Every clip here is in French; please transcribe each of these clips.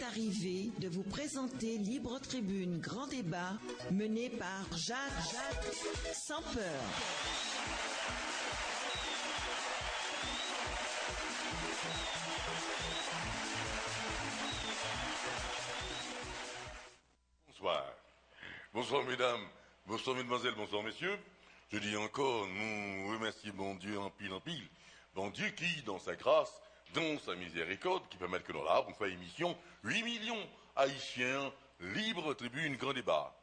l'arrivée de vous présenter Libre Tribune Grand Débat mené par Jacques Sans Peur. Bonsoir. Bonsoir mesdames, bonsoir mesdemoiselles, bonsoir messieurs. Je dis encore, nous remercions bon Dieu en pile. Bon Dieu qui, dans sa grâce, dans sa miséricorde, qui permet que dans l'arbre, on fait émission 8 millions haïtiens, libre tribune, grand débat.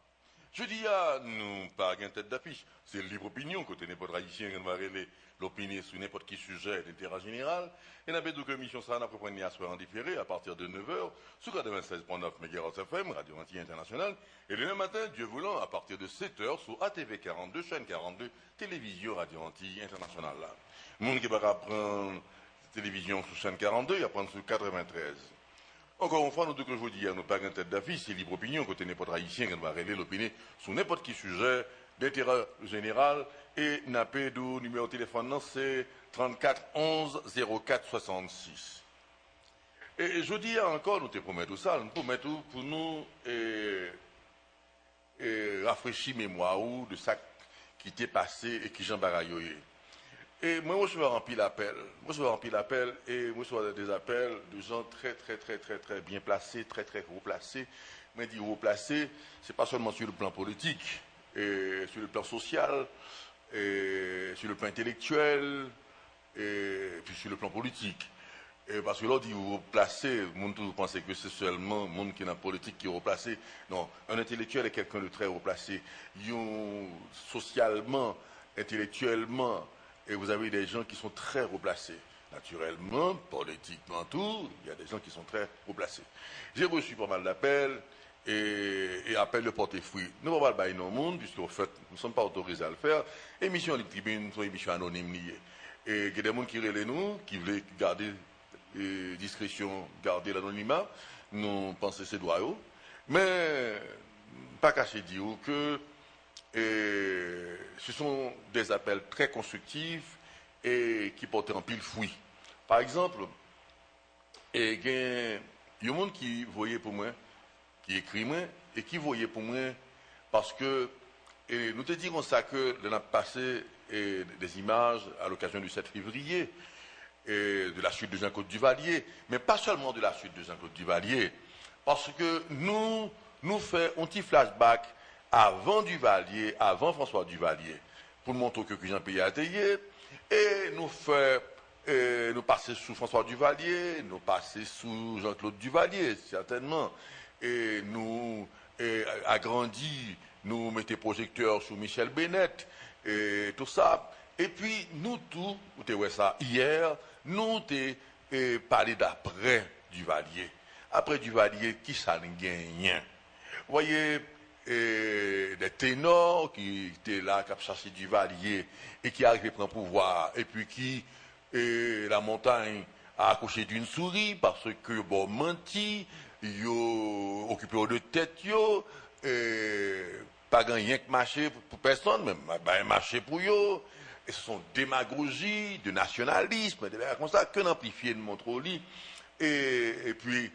Je dis à nous, pas une tête d'affiche, c'est libre opinion, côté n'importe haïtien qui va révéler l'opinion sur n'importe qui sujet d'intérêt général. Et la bête de émission, ça n'a pas pris à soir en différé à partir de 9h, sur 96.9 MHz FM, Radio Antilles Internationale. Et le même matin, Dieu voulant, à partir de 7h, sur ATV 42, chaîne 42, télévision Radio Antilles Internationale. Monde qui va prendre télévision sur chaîne 42, il va prendre sur 93. Encore une fois, nous deux que je vous dis, nous pas une tête d'affiche, c'est libre opinion, côté n'importe haïtien qui va révéler l'opinion sur n'importe qui sujet d'intérêt général. Et nappé du numéro de téléphone, c'est 34 11 04 66. Et je dis encore, nous te promettons tout ça, nous promettons pour nous rafraîchir mémoire de ça qui t'est passé et qui j'en barayoye. Et moi, je vais remplir l'appel. Et moi, je vais des appels de gens très bien placés, très haut placés. Mais dit haut placés, c'est pas seulement sur le plan politique, et sur le plan social, et sur le plan intellectuel, et puis sur le plan politique. Et parce que là, on dit haut placé, vous pensez que c'est seulement le monde qui est dans la politique qui est haut placé. Non, un intellectuel est quelqu'un de très haut placé. Socialement, intellectuellement, et vous avez des gens qui sont très haut placés. Naturellement, politiquement, tout, il y a des gens qui sont très haut placés. J'ai reçu pas mal d'appels et appels de porter fruit. Nous ne pouvons pas le bailler dans le monde, puisqu'en fait, nous ne sommes pas autorisés à le faire. Émission Libre Tribune, c'est une émission anonyme liée. Et il y a des gens qui relaient nous, qui voulaient garder discrétion, garder l'anonymat. Nous pensons que c'est droit. Mais, pas caché dire que ce sont des appels très constructifs et qui portent en pile fruit. Par exemple, il y a des gens qui voyaient pour moi, qui écrit moi, et qui voyaient pour moi, parce que nous te dirons ça que l'on a passé des images à l'occasion du 7 février, et de la chute de Jean-Claude Duvalier, mais pas seulement de la chute de Jean-Claude Duvalier, parce que nous faisons un petit flashback avant Duvalier, avant François Duvalier, pour montrer que Jean-Pierre a été, et nous passer sous François Duvalier, nous passer sous Jean-Claude Duvalier, certainement, et nous agrandi, nous mettons projecteurs sur Michel Bennett, et tout ça. Et puis, nous tous, vous avez vu ça hier, nous avons parlé d'après Duvalier. Après Duvalier, qui ça ne gagne? Vous voyez, des ténors qui étaient là, qui ont cherché Duvalier et qui arrivaient à prendre pouvoir, et puis qui, la montagne a accouché d'une souris parce que, bon, menti, ils ont occupé de tête, pas rien que marché pour personne, même pas marché pour eux. Et ce sont démagogie, de nationalisme, des choses comme ça, que l'amplifier de Montroli. Et puis,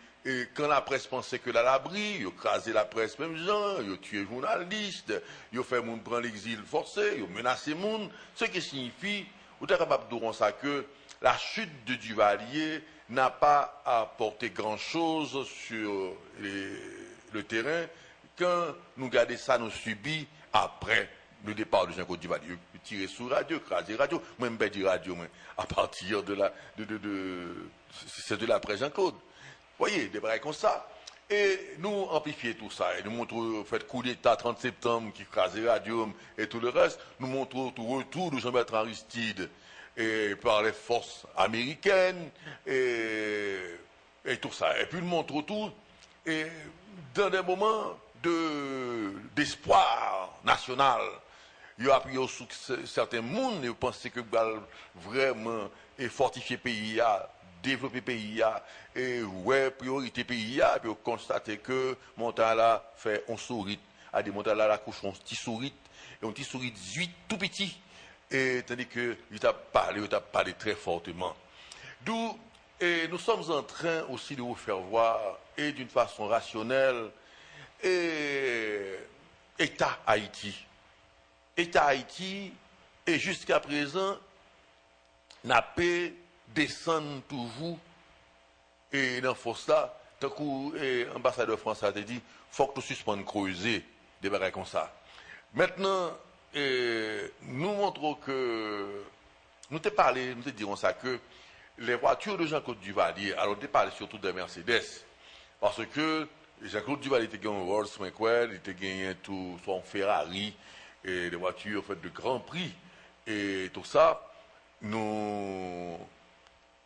quand la presse pensait que là, l'abri, ils ont crasé la presse, même gens, ils ont tué les journalistes, ils ont fait monde prendre l'exil forcé, ils ont menacé monde, ce qui signifie, vous êtes capable de dire ça que la chute de Duvalier n'a pas apporté grand-chose sur le terrain, quand nous regardons ça, nous subit après le départ de Jean-Claude Duvalier, tiré sur radio, crasé radio, moi-même pas dit radio, moi, à partir de la, c'est de la presse Jean-Claude. Vous voyez, des brailles comme ça. Et nous amplifions tout ça. Et nous montrons, fait coup d'État 30 septembre qui crasait radio et tout le reste. Nous montrons tout retour de Jean-Bertrand Aristide et par les forces américaines et tout ça. Et puis nous montrons tout. Et dans des moments d'espoir national, il y a appuyé sur certains mondes et pensaient que vraiment fortifier le pays, développer le pays, et ouais, priorité pays, et puis constater que Montala fait un sourire, à des Montala la couche un petit sourire, et un petit sourire 18 tout petit, et tandis que il t'a parlé très fortement. D'où Et nous sommes en train aussi de vous faire voir, et d'une façon rationnelle, et État Haïti. État Haïti, et jusqu'à présent, n'a pas descendu toujours, et dans force là, tant que l'ambassadeur français a dit, il faut que nous suspendions creuser des bagages comme ça. Maintenant, nous montrons que, nous te dirons ça que, les voitures de Jean-Claude Duvalier, alors on te parle surtout de Mercedes, parce que Jean-Claude Duvalier était gagné un Rolls-Royce, il était gagné tout son Ferrari, et des voitures faites de grands prix, et tout ça, nous,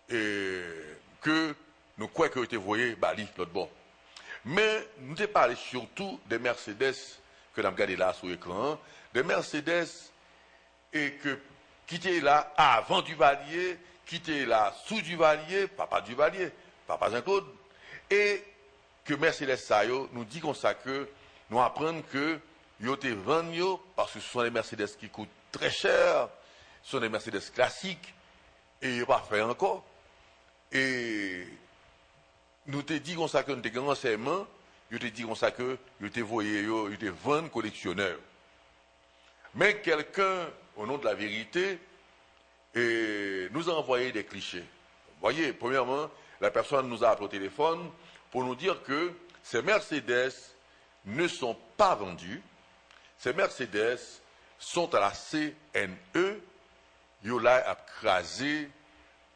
que nous croyons que vous voyez, Bali, l'autre bord. Mais nous te parlé surtout des Mercedes que nous avons regardé là sur l'écran, des Mercedes et qui étaient là avant Duvalier, qui était là sous Duvalier, papa Jean-Claude, et que Mercedes Sayo nous dit comme ça que nous apprenons que ils te vendent parce que ce sont des Mercedes qui coûtent très cher, ce sont des Mercedes classiques, et ils n'ont pas fait encore. Et nous te dit comme ça que nous te gagnons enseignement, ils te dit comme ça que ils te voyaient, ils te vendent collectionneurs. Mais quelqu'un, au nom de la vérité, et nous a envoyé des clichés. Vous voyez, premièrement, la personne nous a appelé au téléphone pour nous dire que ces Mercedes ne sont pas vendus. Ces Mercedes sont à la CNE. Ils ont crasé,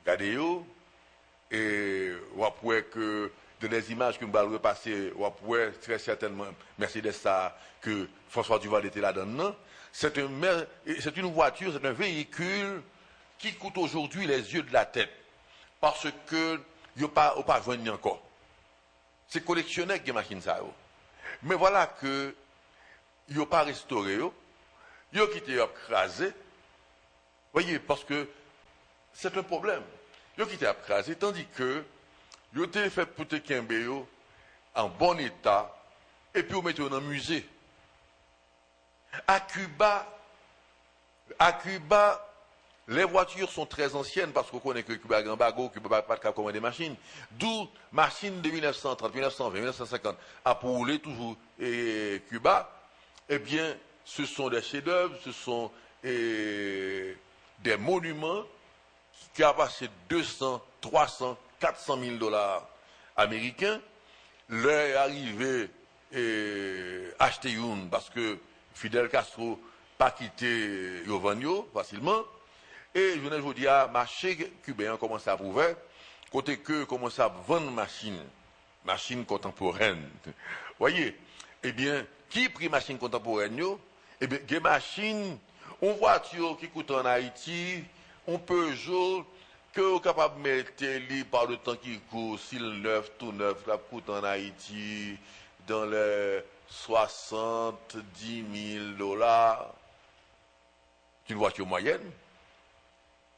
regardez-vous, et on voit que dans les images que nous allons repasser, on voit très certainement Mercedes ça, que François Duval était là-dedans. C'est une voiture, c'est un véhicule qui coûte aujourd'hui les yeux de la tête. Parce que il n'y a pas vendu encore. C'est collectionneur qui machine ça. Mais voilà que il n'y a pas restauré. Il y a quitté écrasé. Voyez, parce que c'est un problème. Il y a quitté écrasé, tandis que il a été fait pour te Kembe en bon état et puis on mettait dans un musée. À Cuba, les voitures sont très anciennes parce qu'on connaît que Cuba a un bagot, Cuba n'a pas de commander des machines. D'où machines de 1930, 1920, 1950 à rouler toujours Cuba. Eh bien, ce sont des chefs-d'œuvre, ce sont des monuments qui ont passé 200, 300, 400 000 dollars américains. Leur est arrivé acheter une parce que Fidel Castro pas quitté Yovanio facilement. Et je vous dis, le marché cubain commence à prouver, côté que commence à vendre machines contemporaines. Voyez, eh bien, qui prit machine contemporaine? Eh bien, des machines, une voiture qui coûte en Haïti, un Peugeot, que vous êtes capable de mettre par le temps qui court, s'il neuf, tout neuf, la coûte en Haïti, dans les 70 000 dollars. C'est une voiture moyenne.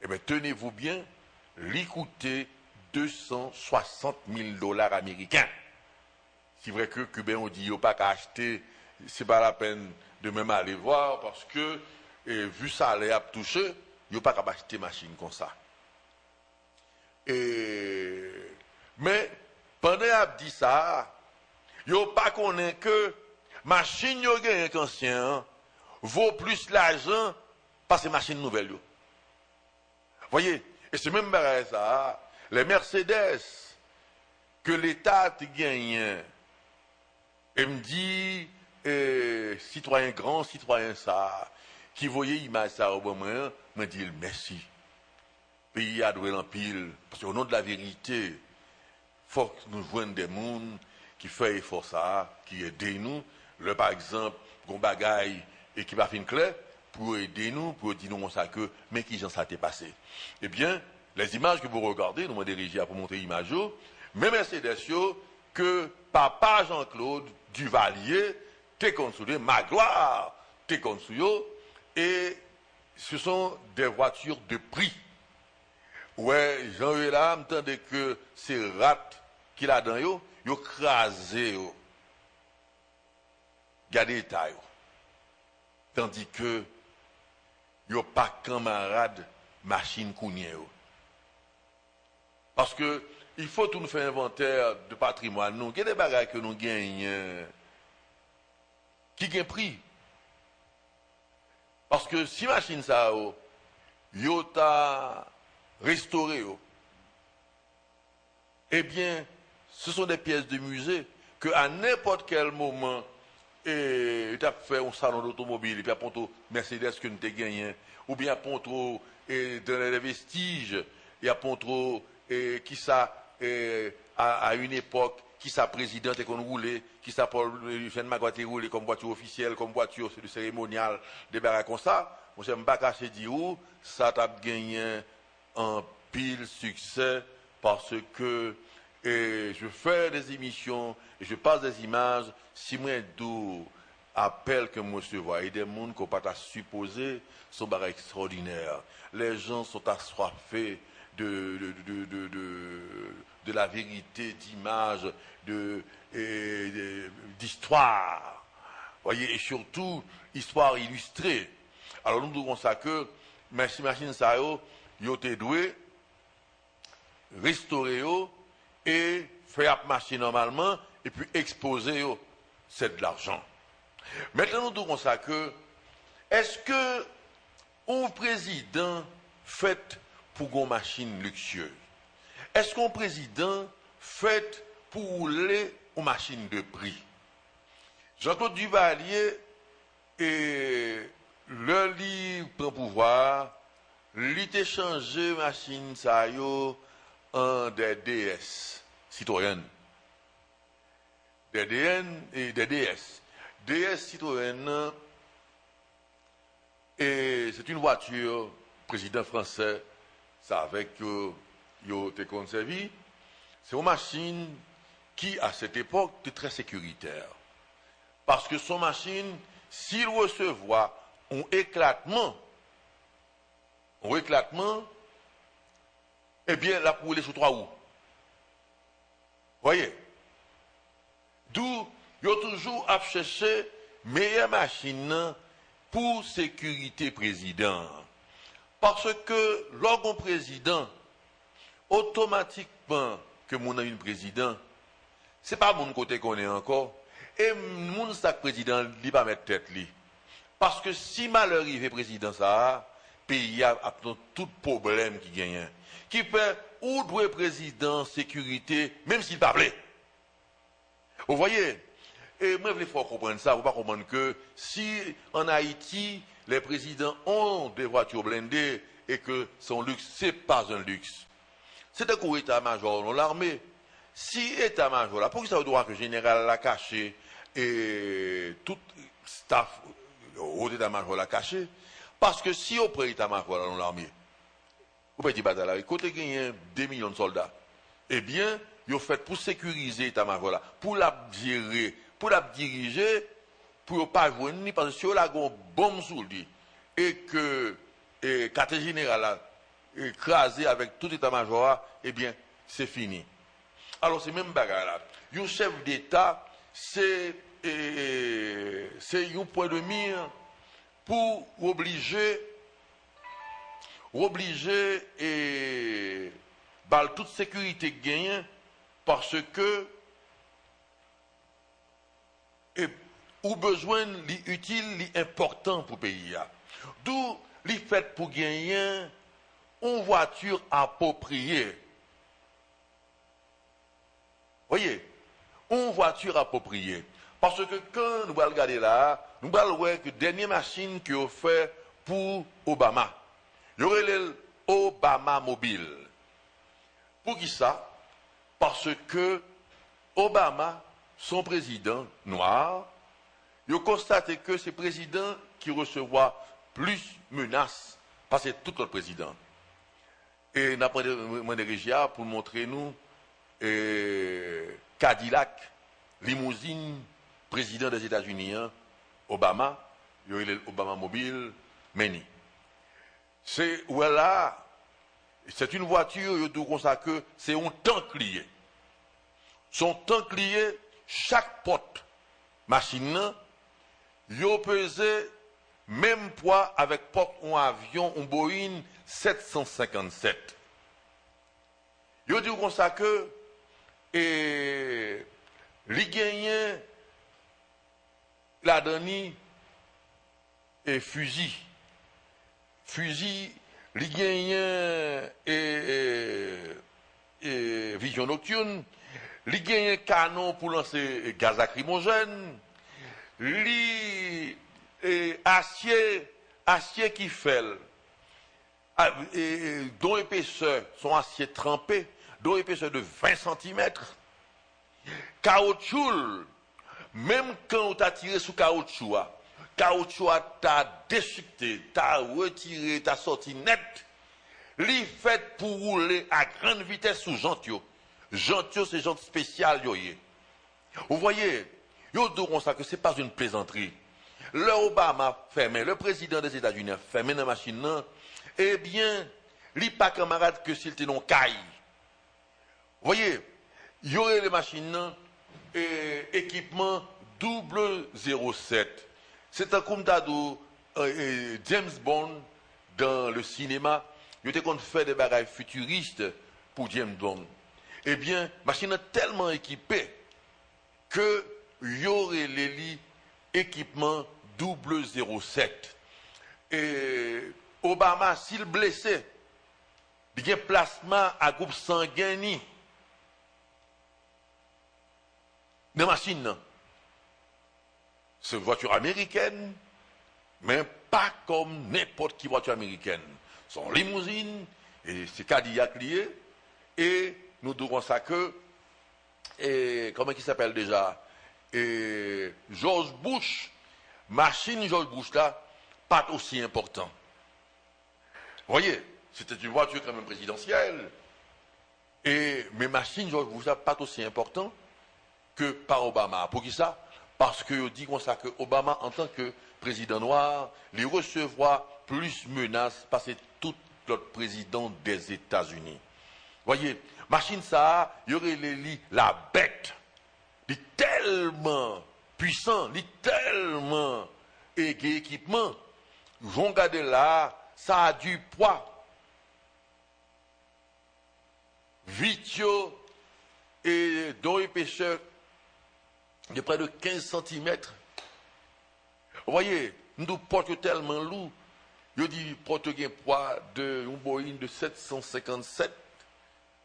Eh bien, tenez-vous bien, lui coûtait 260 000 dollars américains. C'est vrai que les Cubains ont dit, ils n'ont pas qu'à acheter, c'est pas la peine de même aller voir, parce que, vu ça, les a touché, ils n'ont pas qu'à acheter une machine comme ça. Mais, pendant qu'ils ont dit ça, ils n'ont pas connu que machine qu'ils ont gagné conscient vaut plus l'argent parce que machine nouvelle. Voyez, et c'est même ça, les Mercedes que l'État a gagné, et me dit, citoyen grand, citoyen ça, qui voyait l'image ça au moment, me dit merci. Pays a doué l'empile, parce qu'au nom de la vérité, il faut que nous joignions des gens qui font effort ça, qui aident nous. Le par exemple, qu'on bagaille et qui va faire une clé, pour aider nous, pour dire nous ça que, mais qui j'en ça t'est passé. Eh bien, les images que vous regardez, nous m'ont dirigé pour montrer l'image, mais Mercedes, que papa Jean-Claude Duvalier, t'es consolé, ma gloire, t'es consolé, et ce sont des voitures de prix. Ouais, Jean-Yves là, m'entendait que ces rats qu'il a dans yo, yo crasé yo. Gardez les tailles. Tandis que yo pas camarade machine kounien yo. Parce que il faut tout nous faire inventaire de patrimoine. Nous, quel est des bagages que nous gagnons qui gagne prix? Parce que si machine ça, yo t'a restauré, eh bien, ce sont des pièces de musée que à n'importe quel moment, et tu as fait un salon d'automobile, et puis à Ponto Mercedes que nous t'ai gagné, ou bien à Ponto dans les vestiges, et à Ponto qui ça à une époque, qui ça président et qu'on roulait, qui ça Paul Eugène Magouati roulé comme voiture officielle, comme voiture cérémoniale, des barrages comme ça. Moi, je ne pas cacher dire où ça t'a gagné un pile succès parce que je fais des émissions et je passe des images. Si moi d'où appel que moi je vois et des gens qu'on pas supposé sont barrages extraordinaires. Les gens sont assoiffés de la vérité, d'image, d'histoire. Voyez, et surtout, histoire illustrée. Alors nous disons ça que, machine ça yo te doué, restaurer et faire marcher normalement, et puis exposer c'est de l'argent. Maintenant nous disons ça que, est-ce que un président fait pour une machine luxueuse? Est-ce qu'un président fait pour rouler une machine de prix? Jean-Claude Duvalier et le livre prend pouvoir, il a changé machine ça en des DS Citroën. Des DN et des DS. DS Citroën, et c'est une voiture, président français, ça avec yo te conservé. C'est une machine qui, à cette époque, était très sécuritaire. Parce que son machine, s'il recevait un éclatement, eh bien, la rouler sur 3 roues. Voyez? D'où, il y a toujours à chercher meilleure machine pour sécurité président. Parce que, lorsqu'on président, automatiquement, que mon a une président, c'est pas mon côté qu'on est encore, et mon sac président, il ne va pas mettre tête li. Parce que si malheur arrive président ça, pays a tout problème qui gagne. Qui peut ou doit président sécurité, même s'il pas plaît. Vous voyez? Et moi, il faut comprendre ça. Vous ne pouvez pas comprendre que si en Haïti, les présidents ont des voitures blindées et que son luxe, ce n'est pas un luxe. C'est un coup état-major dans l'armée. Si état-major là, pourquoi ça doit que le général l'a caché et tout staff au état-major l'a caché? Parce que si au état-major dans l'armée, vous pouvez dire, bataille, côté gagné 2 millions de soldats, eh bien, ils ont fait pour sécuriser l'état-major là, pour la gérer, pour la diriger, pour ne pas jouer ni parce que si on a une bombe sous lui et que le quartier général a écrasé avec tout l'état-major, eh bien, c'est fini. Alors, c'est même bagarre là. Un chef d'État, c'est un point de mire pour obliger et toute sécurité gagnée parce que ou besoin utile, important pour le pays. D'où les fait pour gagner une voiture appropriée. Voyez, une voiture appropriée. Parce que quand nous allons regarder là, nous allons voir que la dernière machine qui a fait pour Obama, il y aurait le Obama Mobile. Pour qui ça? Parce que Obama, son président noir, il a constaté que c'est le président qui recevait plus menaces parce que tout autre président. Et nous avons demandé Régia pour montrer nous Cadillac, limousine, président des États-Unis, Obama, il y a eu l'Obama Mobile, Meni. C'est voilà, c'est une voiture, il y a que c'est un tank lié. Son tank lié, chaque porte, machine, il a pesé même poids avec porte un avion, un Boeing 757. Yo dit comme ça que et li gagnent la dernière et fusil li gagnent et vision nocturne, li gagnent canon pour lancer gaz lacrymogène, li acier qui fait dont épaisseur sont acier trempé, dont épaisseur de 20 cm, caoutchouc, même quand on a tiré sous caoutchouc t'a déchiqueté, t'a retiré, t'a sorti net, li fait pour rouler à grande vitesse sous jantio. Jantio, c'est jante spécial, yoye. Vous voyez, yo diront ça que c'est pas une plaisanterie. Le Obama fermé, le président des États-Unis fermé dans la machine, eh bien, li pas camarade que s'il était non caille. Vous voyez, il y aurait les machines, équipement 007. C'est un comme James Bond dans le cinéma. Il était qu'on fait des bagages futuristes pour James Bond. Eh bien, machine tellement équipée que il y aurait les équipements 007. Et Obama, s'il blessé, il y a un plasma à groupe sanguin dans la machine. C'est une voiture américaine, mais pas comme n'importe qui voiture américaine. Son limousine, et c'est Cadillac lié, et nous devons ça que, et comment il s'appelle déjà, et George Bush, machine George Bush là, pas aussi important. Vous voyez, c'était une voiture quand même présidentielle, et mes machines George Bush là, pas aussi important que par Obama. Pour qui ça? Parce que dit comme ça que Obama, en tant que président noir, les recevra plus menaces parce que tout l'autre président des États-Unis. Voyez, machine ça, il y aurait la bête, il est tellement puissant, il est tellement équipement. Vous regardez là, ça a du poids. Vitio et dont épaisseur de près de 15 cm. Vous voyez, nous portons tellement lourd. Je dis porte un poids de un Boeing de 757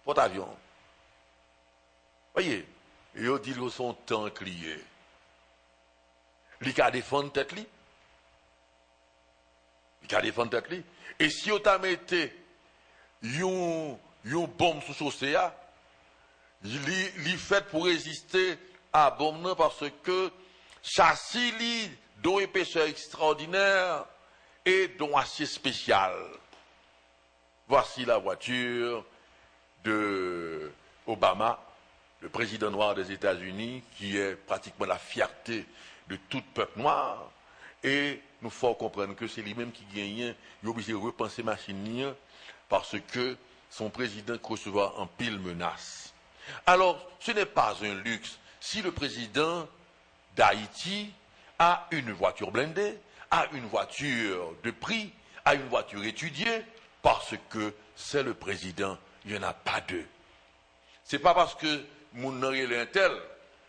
porte-avions. Vous voyez, je dis que son temps crié. Il a défendre tête li. Il a défendre tête li. Et si on t'a mis une bombe sous chaussée, il fait pour résister à bombe parce que châssis li dont épaisseur extraordinaire et dont acier spécial. Voici la voiture de Obama, le président noir des États-Unis, qui est pratiquement la fierté de tout peuple noir. Et nous faut comprendre que c'est lui-même qui gagne, il est obligé de repenser machine parce que son président recevra en pile menace. Alors, ce n'est pas un luxe. Si le président d'Haïti a une voiture blindée, a une voiture de prix, a une voiture étudiée, parce que c'est le président, il n'y en a pas deux. Ce n'est pas parce que mon est un tel,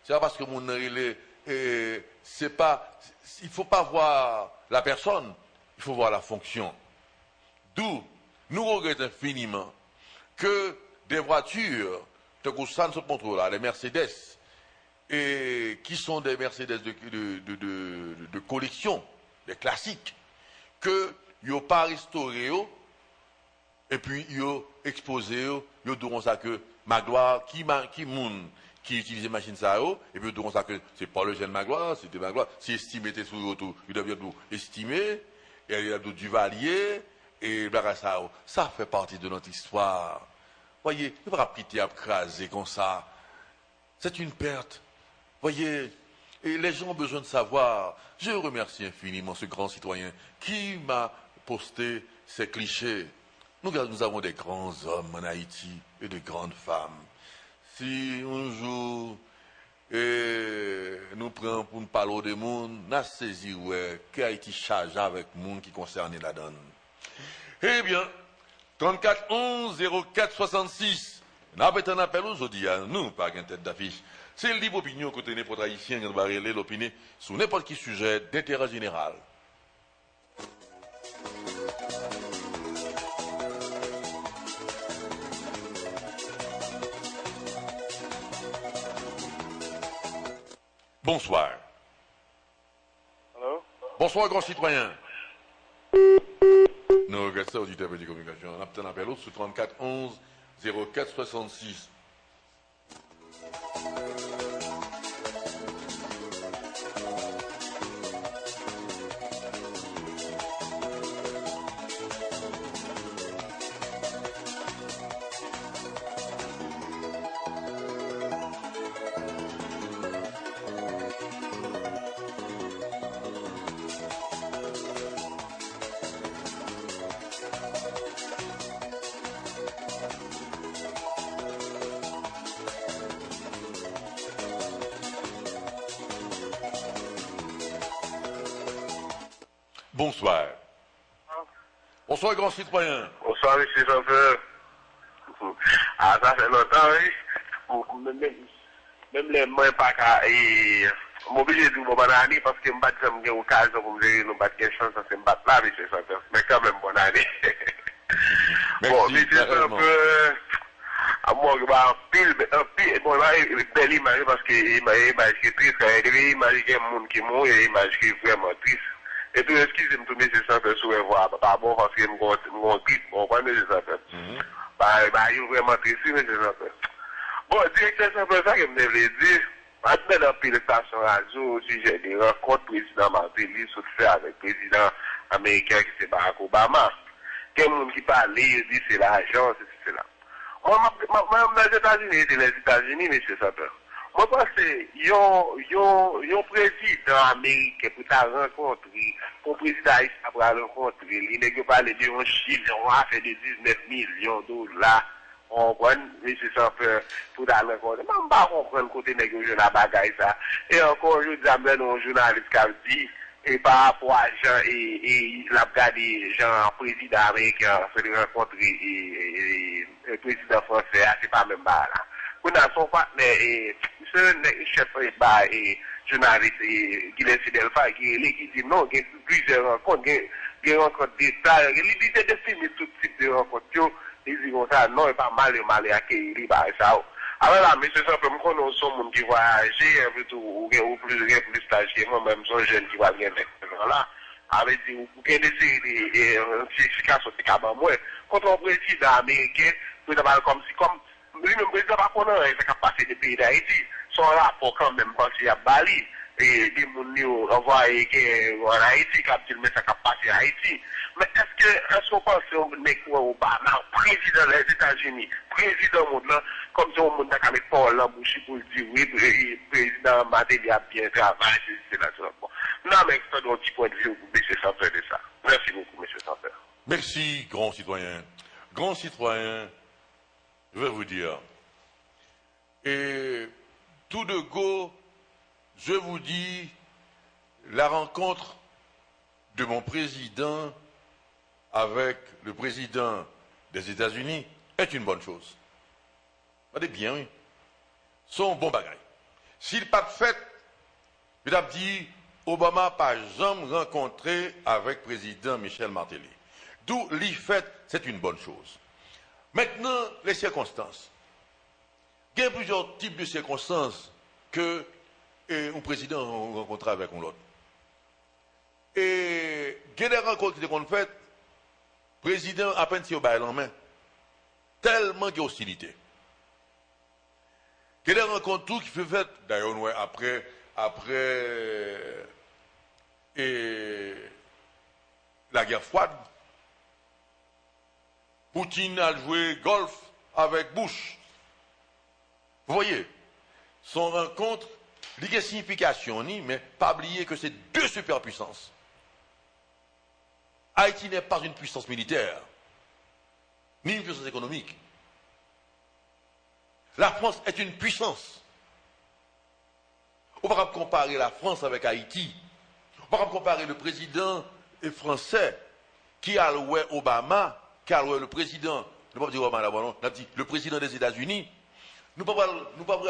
c'est pas parce que mon c'est pas, il ne faut pas voir la personne, il faut voir la fonction. D'où nous regrettons infiniment que des voitures, les Mercedes, et qui sont des Mercedes de collection, des classiques, que ils n'ont pas restauré, et puis ils ont exposé, ils diront ça que Magloire, qui utilise machine ça, et puis ils diront ça que c'est pas le jeune Magloire, c'était Magloire, si estimé était sur l'auto, il doit bien estimer, et il y a d'autres Duvalier, et ça fait partie de notre histoire. Voyez, il ne va pas quitter à craser comme ça. C'est une perte. Voyez, et les gens ont besoin de savoir. Je remercie infiniment ce grand citoyen qui m'a posté ces clichés. Nous avons des grands hommes en Haïti et de grandes femmes. Si un jour nous prenons pour nous parler des mondes, nous saisissons que Haïti charge avec le monde qui concerne la donne. Eh bien, 34 11 04 66 Nous avons un appel aujourd'hui à nous, par une tête d'affiche. C'est le libre opinion que tenez pour haïtien, qui va relayer l'opinion sur n'importe quel sujet d'intérêt général. Bonsoir. Allô? Bonsoir, grand citoyen. Nous regardons ça, auditeur de communication. On a un appel sur 34 11 04 66. Bonsoir. Bonsoir, grand citoyen. Bonsoir, monsieur chauffeur. Ah, ça fait longtemps, oui. Même les mains pas qu'à. M'obligé de vous bonne année parce que je n'ai pas l'occasion pour me dire que nous n'avons pas de chance de me battre là, monsieur chauffeur. Mais quand même, bonne année. Bon, monsieur chauffeur, à moi, je vais un pile, bon, là, belle image parce que l'image qui est triste, quand il y a une image qui est un monde qui mourit, une image qui est vraiment triste. Et tout, excusez-moi, tout monsieur chauffeur, sur le voir, pas bon parce que je me triste, bon, pas monsieur chauffeur. Bah, il est vraiment triste, monsieur chauffeur. Bon, directeur chauffeur, ça que je voulais dire, maintenant, dans la station radio, au sujet des rencontres président Martelly, sur fait avec le président américain qui c'est Barack Obama. Quelqu'un qui parle, il dit c'est l'argent, c'est cela. Moi, dans les États-Unis, monsieur chauffeur. Moi, je pense que yon président américain pour ta rencontrer, pour le président haïtien pour rencontrer, il n'est pas parlé de un chiffre, on a fait de 19 millions de dollars. On prend, monsieur chauffeur, pour ta rencontrer. Mais on ne va pas comprendre côté négocier la bagaille ça. Et encore, je dis à un journaliste qui a dit, et par rapport à Jean, et il a regardé Jean, président américain, se rencontrer, le président français, c'est pas même bas là. On a son partenaire, monsieur chef et journaliste Guylaine Sidelfa qui dit non, il y a plusieurs rencontres, il y a des rencontres d'État, il dit de définir tout type de rencontres, il dit comme ça, non, il pas mal accueilli, ça. Alors là, monsieur, ça peut me connaître son monde qui voyage, ou plus stagiaire, moi-même, son jeune qui va bien là. Avec des séries de certifications de cabamoué, contre un président américain, comme si, comme, lui-même, président, pas qu'on a, il a passé des pays d'Haïti, son rapport quand même, parce qu'il y a Bali, et des gens envoyés en Haïti, qui a dit, mais ça a passé à Haïti. Mais est-ce qu'on pense qu'on est Obama, président des États-Unis, président du monde, comme si on a mis Paul en bouche pour dire, oui, président Martelly a bien travaillé, c'est là, bon. Non, mais c'est un petit point de vue, monsieur Santer, de ça. Merci beaucoup, monsieur Santer. Merci, grand citoyen. Grand citoyen, je vais vous dire, et tout de go, je vous dis, la rencontre de mon président avec le président des États-Unis est une bonne chose. Regardez bien, oui. Son bon bagage. S'il pas de fait, il a dit, Obama n'a pas jamais rencontré avec le président Michel Martelly. D'où l'IFET, c'est une bonne chose. Maintenant, les circonstances. Il y a plusieurs types de circonstances que un président rencontre avec un autre. Et il y a des rencontres qu'on fait, le président à peine si au bail en main, tellement qu'il y a hostilité. Il y a des rencontres qui fait fait, d'ailleurs, après la guerre froide, Poutine a joué golf avec Bush. Vous voyez, son rencontre, il y a signification, mais pas oublier que c'est deux superpuissances. Haïti n'est pas une puissance militaire, ni une puissance économique. La France est une puissance. On ne peut pas comparer la France avec Haïti. On ne peut pas comparer le président français qui a loué Obama, qui a loué le président nous ne pouvons pas dire Obama, non, nous dit le président des États-Unis, nous ne pouvons pas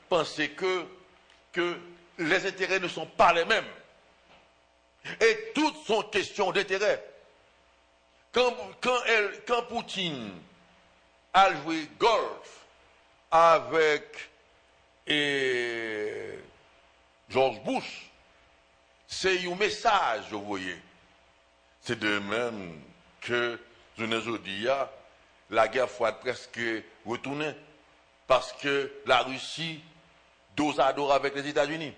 penser que les intérêts ne sont pas les mêmes. Et toutes sont questions d'intérêt. Quand Poutine a joué golf avec George Bush, c'est un message, vous voyez. C'est de même que, je ne dis pas, la guerre froide presque retournée, parce que la Russie dos à dos avec les États-Unis.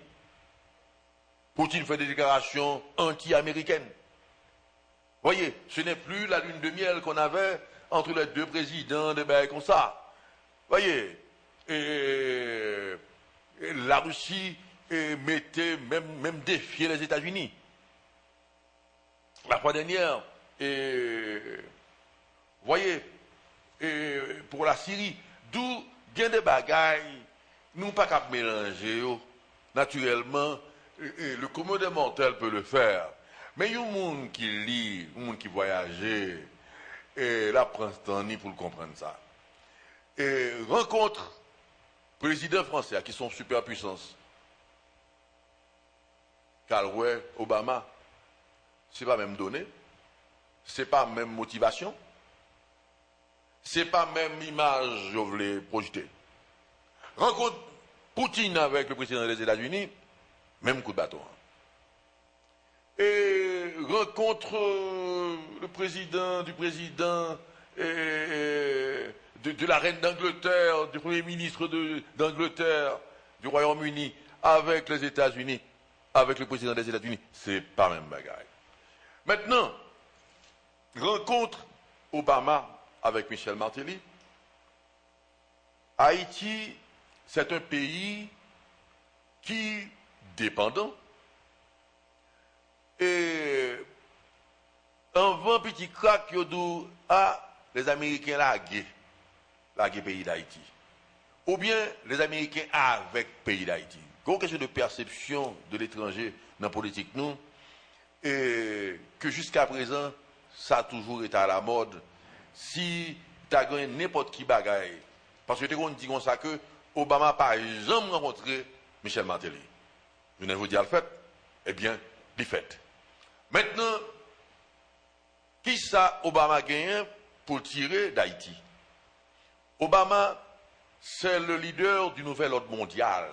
Poutine fait des déclarations anti-américaines. Voyez, ce n'est plus la lune de miel qu'on avait entre les deux présidents de pays comme ça. Voyez, la Russie mettait même défier les États-Unis. La fois dernière, voyez, pour la Syrie, d'où bien des bagailles, nous pas qu'à mélanger. Naturellement, le commun des mortels peut le faire. Mais il y a un monde qui lit, un monde qui voyage, et là, prend ce temps ni pour le comprendre ça. Et rencontre président français qui sont superpuissance. Calway, Obama, c'est pas même donné, c'est pas même motivation, c'est pas même image je voulais projeter. Rencontre Poutine avec le président des États-Unis, même coup de bâton. Et rencontre le président de la reine d'Angleterre, du premier ministre d'Angleterre, du Royaume-Uni, avec les États-Unis, avec le président des États-Unis, c'est pas même bagaille. Maintenant, rencontre Obama avec Michel Martelly. Haïti, c'est un pays qui, dépendant, et un vent petit crack, les Américains laguent pays d'Haïti. Ou bien les Américains avec pays d'Haïti. Une question de perception de l'étranger dans la politique, nous, et que jusqu'à présent, ça a toujours été à la mode. Si tu as gagné n'importe qui bagaille, parce que tu as dit comme ça que Obama n'a pas jamais rencontré Michel Martelly. Je ne vous dis à le fait, eh bien, il fait. Maintenant, qui ça Obama a gagné pour tirer d'Haïti? Obama, c'est le leader du nouvel ordre mondial.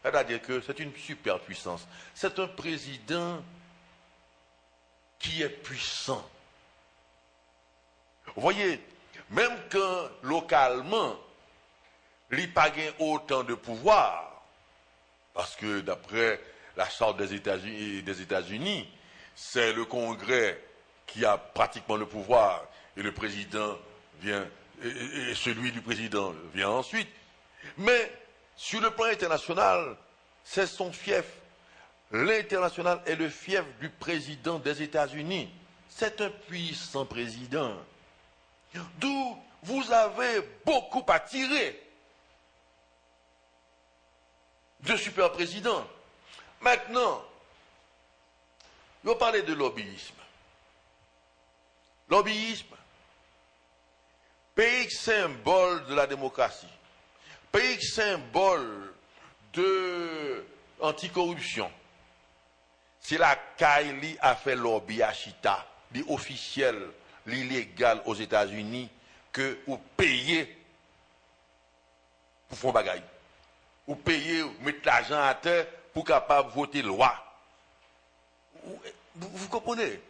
C'est-à-dire que c'est une superpuissance. C'est un président qui est puissant. Vous voyez, même quand localement, il n'a pas autant de pouvoir, parce que d'après la charte des États-Unis, c'est le Congrès qui a pratiquement le pouvoir et le président vient, et celui du président vient ensuite. Mais sur le plan international, c'est son fief. L'international est le fief du président des États-Unis. C'est un puissant président. D'où vous avez beaucoup à tirer de super président. Maintenant, vous parlez de lobbyisme. Lobbyisme, pays symbole de la démocratie, pays symbole de anticorruption. C'est la CAI a fait lobby à Chita, l'officiel, l'illégal aux États-Unis, que vous payez pour faire bagaille. Vous payez, vous mettez l'argent à terre pour capable voter loi. Vous comprenez?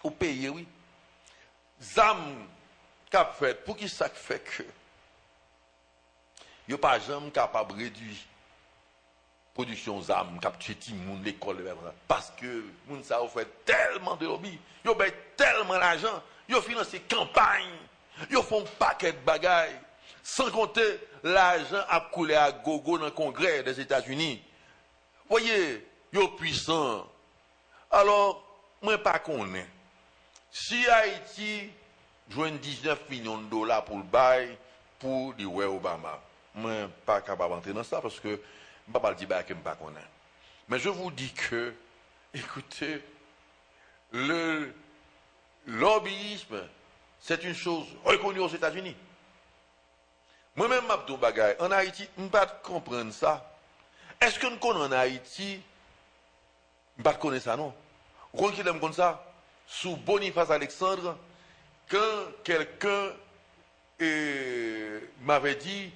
Vous payez, oui. ZAM cap fait, pour qui ça fait que vous n'êtes pas jamais capable de réduire production ZAM, cap tuer tout le monde, l'école, parce que moun ça fait tellement de lobby, vous avez tellement d'argent, vous financez campagne, vous font un paquet de bagailles, sans compter l'argent a coulé à gogo dans le Congrès des États-Unis. Voyez, vous êtes puissant. Alors, moi, pas connais. Si Haïti joue 19 millions de dollars pour le bail, pour le Obama, moi, pas capable d'entrer dans ça parce que je ne peux pas dire que je ne connais pas. Mais je vous dis que, écoutez, le lobbyisme c'est une chose reconnue aux États-Unis. Moi-même, Mabdou Bagay, en Haïti, je ne peux pas comprendre ça. Est-ce que nous connaissons en Haïti, je ne peux pas connaître ça, non? Vous connaissez comme ça? Sous Boniface Alexandre, quand quelqu'un m'avait dit,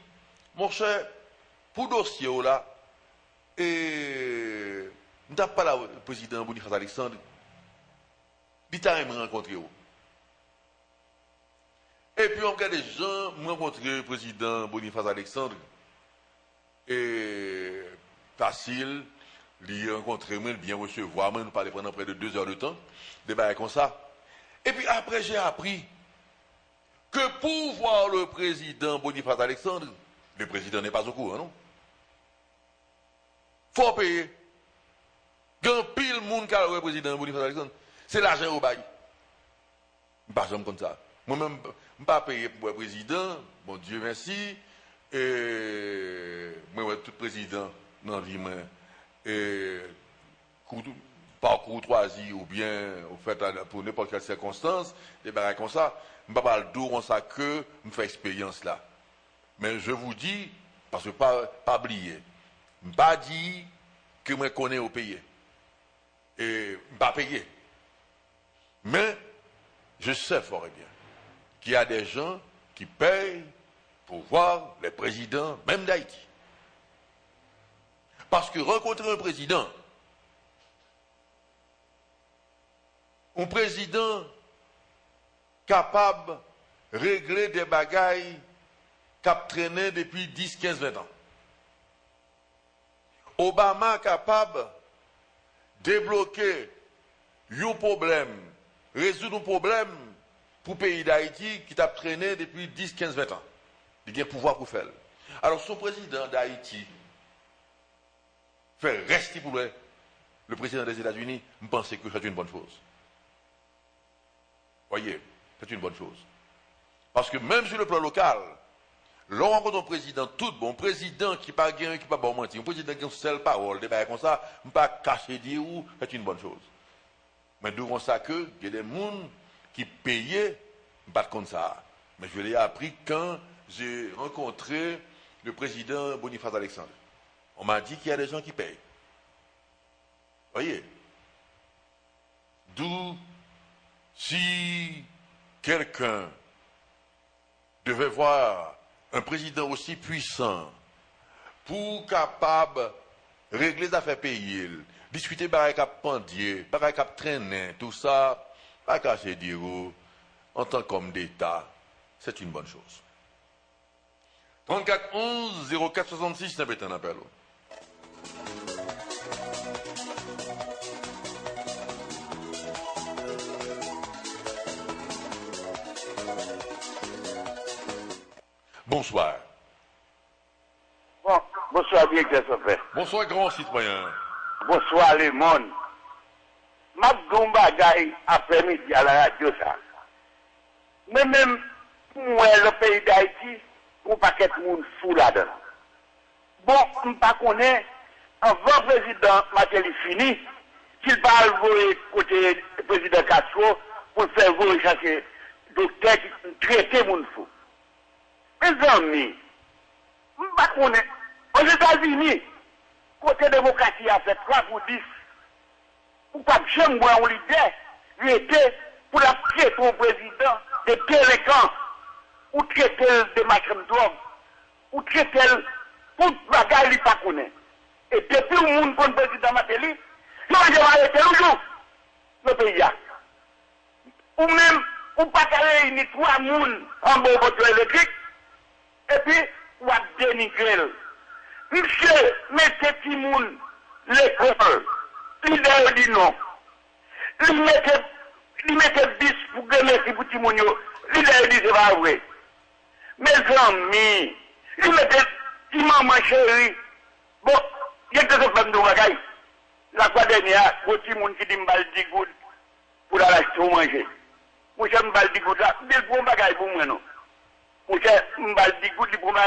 mon cher, pour dossier là, et nous n'avons pas le président Boniface Alexandre, l'État aime rencontrer. Et puis, on a des gens, rencontré le président Boniface Alexandre, et facile, lui rencontrer, bien recevoir, nous parler pendant près de 2 heures de temps, débat comme ça. Et puis après, j'ai appris que pour voir le président Boniface Alexandre, le président n'est pas au courant, non? Faut payer. Quand pile monde qui a le président Boniface Alexandre, c'est l'argent au bail. Pas comme ça. Moi-même, je ne pas payer pour le président, bon Dieu merci, et moi, tout président dans la vie, par courtoisie ou bien au fait pour n'importe quelle circonstance, des barrages comme ça, je ne vais pas le dos comme ça que je fais expérience là. Mais je vous dis, parce que pas oublier, je ne pas dire que je connais au pays. Et je ne pas payer. Mais je sais fort et bien qu'il y a des gens qui payent pour voir les présidents, même d'Haïti. Parce que rencontrer un président capable de régler des bagailles qui ont traîné depuis 10, 15, 20 ans. Obama capable de débloquer un problème, résoudre un problème pour le pays d'Haïti qui a traîné depuis 10, 15, 20 ans. Il a le pouvoir pour faire. Alors, son président d'Haïti fait rester pour le président des États-Unis, je pense que c'est une bonne chose. Voyez, c'est une bonne chose. Parce que même sur le plan local, l'on rencontre un président tout bon, président qui pas gain, qui pas bon mentir, un président qui a une seule parole, des bails comme ça, ne pas cacher dire où, c'est une bonne chose. Mais devant ça que, il y a des gens qui payaient, pas comme ça. Mais je l'ai appris quand j'ai rencontré le président Boniface Alexandre. On m'a dit qu'il y a des gens qui payent. Voyez. D'où, si quelqu'un devait voir un président aussi puissant pour capable de régler les affaires pays, discuter par cap pendier, par cap traîner, tout ça, pas cacher dire en tant qu'homme d'État, c'est une bonne chose. 34 11 04 66, c'est un appel. Bonsoir. Bon, bonsoir, directeur Sofé. Bonsoir, grand citoyen. Bonsoir, les monde. Mabdou Bagay après-midi à la radio, ça. Mais même, moi, le pays d'Haïti, on pas qu'être monde fou là-dedans. Bon, on ne connaît pas, avant le président Matéli fini, qu'il va envoyer côté président Castro pour faire voler chaque docteur qui traite monde fou. Mes amis, on ne connaît pas. Aux États-Unis, côté démocratie a fait 3 pour 10. Ou pas que j'aime moi on l'idée, lui était pour la traiter au président de délinquants, ou traiter de machin drogue, ou traiter pour bagaille lui pas connaît. Et depuis le monde pour le président Matéli, il va arrêter le jour, le pays. Ou même, ou pas qu'à réunir 3 personnes en bon voiture électrique, et puis, ou à dénigrer. Monsieur, mettez tout le monde l'école. L'idée dit non. Il mettait 10 pour gagner si pour Timonio. L'idée dit c'est pas vrai. Mes amis, il mettait maman chérie. Bon, il y a que ce femme de bagaille. La fois dernière, pour Timon qui dit m'bal 10 gouttes pour la lâcher pour manger. Moi, je m'bal 10 gouttes là. Il faut un bagaille pour moi, non. Moi, je m'bal 10 gouttes pour moi.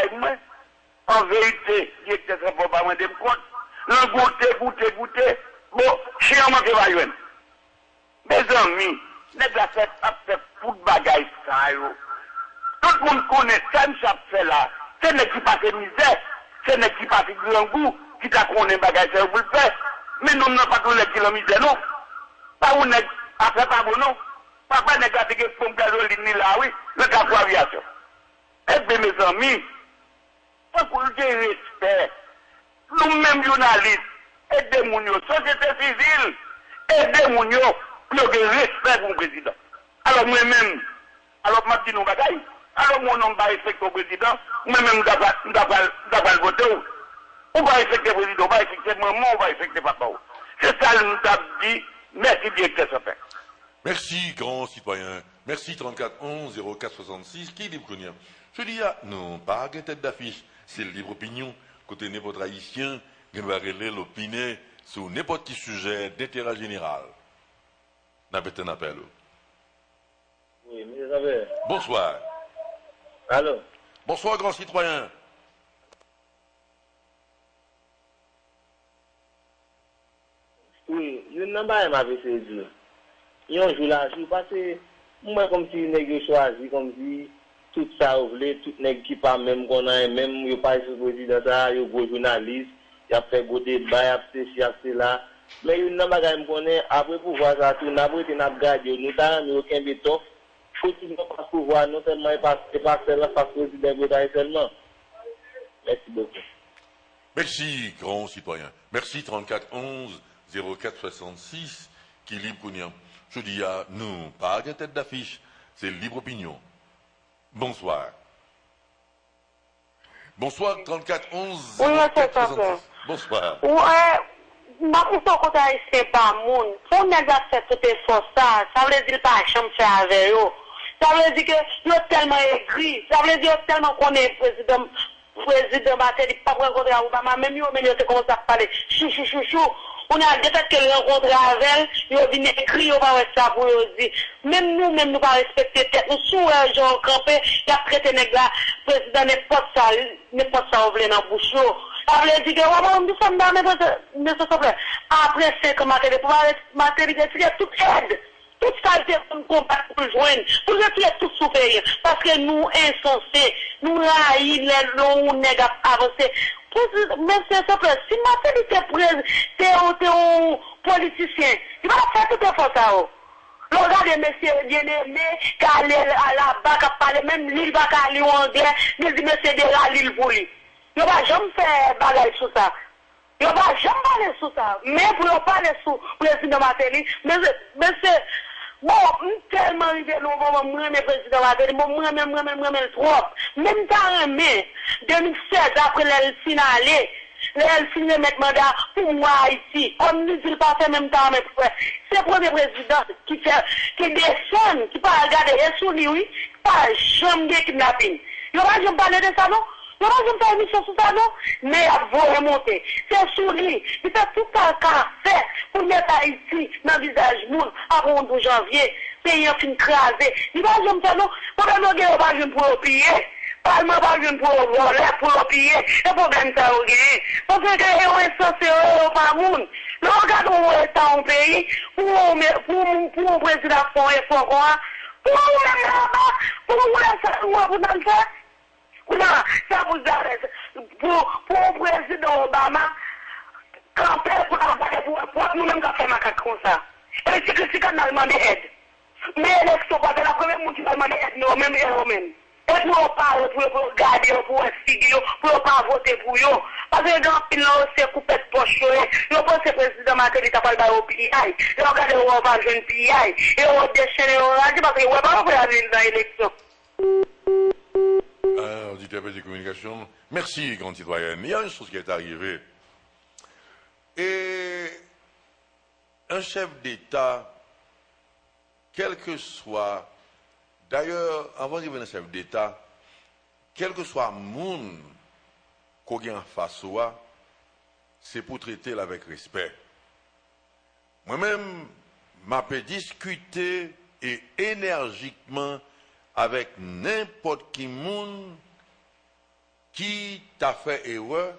En vérité, il était très fort pas moi de me compte. Le goûter. Bon, chien manque va y. Mes amis, les affaires après pour bagaille ça ça, tout le monde connaît ça, ça fait là. C'est n'est qui pas de misère, c'est n'est qui pas de grand goût, qui t'a connaît bagage pour le faire. Mais nous n'avons pas tous les kilomètres, non. Pas où n'est après pas bon, non. Papa n'est pas que pour me gasoline là, oui, le cas pour aviation. Eh bien, mes amis, pour le respect, nous-mêmes journalistes, aidez-nous, société civile, aidez-nous, pour le respect pour le président. Alors, moi-même, alors, je dis nous bagaille. Alors, moi, on va respecter le président. Moi-même, je vais voter. On va respecter le président, on va respecter maman, on va respecter papa. C'est ça que nous avons dit. Merci, directeur Sopin. Merci, grand citoyen. Merci, 34 11 04 66. Qui est libre qu'on y a? Je dis, non, pas une tête d'affiche. C'est le libre opinion. Côté n'importe haïtien, qui va relayer l'opinion sur n'importe qui sujet d'intérêt général. N'avez-vous un appel? Oui, mais j'avais. Bonsoir. Allô? Bonsoir, grand citoyen. Oui, je n'ai pas m'avait dit. Il y a un jour là, je parce que moi, comme si vous choisi, comme si tout ça, vous voulez, tout n'est pas même qu'on a, même, vous pas sur le président, vous êtes journaliste, il a fait des débats, il a fait ci, il a fait là. Mais il n'y a pas de connaître, après pouvoir ça, tout n'a pas été gardé, nous n'avons aucun béton. Faut qu'il nous passe pouvoir, non seulement il passe seulement face au président seulement. Merci beaucoup. Merci, grand citoyen. Merci, 34 11 04 66, qui est libre qu'on y a. Je dis, non, pas de tête d'affiche, c'est libre opinion. Bonsoir. Bonsoir, 34 11 04 66. Bonsoir. Ouais, ma question contre haïtien pas moun. Faut n'a pas fait tout effort ça veut dire pas chambre faire avec eux. Ça veut dire que nous tellement écrit, ça veut dire tellement qu'on est président Matéli pas rencontrer Obama même yo mais c'est comme ça parler. Chou. On a déjà que rencontrer avec elle, yo vient écrit on va ça pour dire même nous pas respecter tête nous sous genre campé, il a traité nèg là président n'importe ça on veut dans bouche. Ça veut dire que on nous sommes dans mais s'il te plaît. Après c'est comme Matéli pour Matéli retirer toute aide. Tout ça, c'est un combat pour le joindre, pour retirer tout souffrir, parce que nous, insensés, nous raillons les longs nègres avancés. Mais c'est simple, si Matéli c'est un politicien, il va faire tout effort ça. Le regardez, monsieur bien-aimé, qui allait à la banque, qui parle même l'île, va aller en anglais, mais dit, monsieur, de la l'île pour lui. Il ne va jamais faire bagaille sur ça. Il ne va jamais parler sur ça. Mais pour parler sur le président Matéli, mais c'est. Bon, tellement arrivé le moment, mes présidents Matéli, moi-même trop. Même temps, 2016, après le finale, le finale mettre mandat pour moi ici. Comme nous disons pas fait même temps, mais c'est le premier président qui descend, qui pas regarder les sous lui, oui, pas jamais de kidnapping. Il va jamais parler de ça, non? Il va jamais faire émission sur ça, non? Mais il va remonter. C'est sous lui. Il fait tout ça qu'a fait pour mettre Haïti dans le visage monde avant le 12 janvier. Pays en fin crasé. Il va jamais faire, non? Pourquoi nous ne pas jamais pour le payer? Parlement pas jamais pour le voler, pour le payer. Et pour gagner ça, au gain. Parce que les est censé pas monde. Nous regardons où est en pays pour le président fond et fond quoi. Pour le là-bas, pour le faire. Non, ça vous arrête. Pour le président Obama, camper pour nous-mêmes qui fait ma carte comme ça. Et c'est qu'on a demandé aide. Mais l'élection, c'est la première monde qui va demander aide, nous-mêmes et nous-mêmes. Et nous, on parle pour garder, pour expliquer, pour ne pas voter pour eux. Parce que dans le pays, c'est coupé de poche. Nous pensons que le président Matéli n'a pas le au PI. Et on regarde, on va jouer un PI. Et on déchaîne, on a dit, parce qu'on ne va pas faire l'élection. Auditeur de communication, merci, grand citoyen. Il y a une chose qui est arrivée. Et un chef d'État, quel que soit, d'ailleurs, avant de devenir un chef d'État, quel que soit le monde qu'on a en face de soi, c'est pour traiter avec respect. Moi-même, je discuter et énergiquement avec n'importe qui monde qui t'a fait erreur,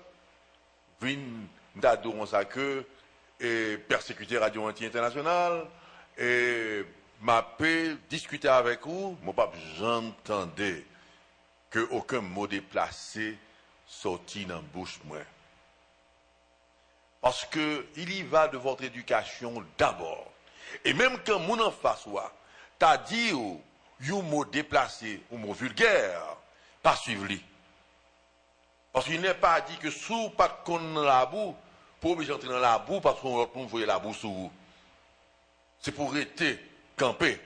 vient d'adouer ça que et persécuter Radio Anti International et m'a discuté avec vous, mon pape, j'entendais que aucun mot déplacé sorti dans la bouche moi. Parce que il y va de votre éducation d'abord. Et même quand mon en face t'as dit un mot déplacé ou mot vulgaire, pas suivre lui. Parce qu'il n'est pas dit que sous pas qu'on dans la boue, pour obliger d'entrer dans la boue parce qu'on va voyer la boue sous vous. C'est pour rester campé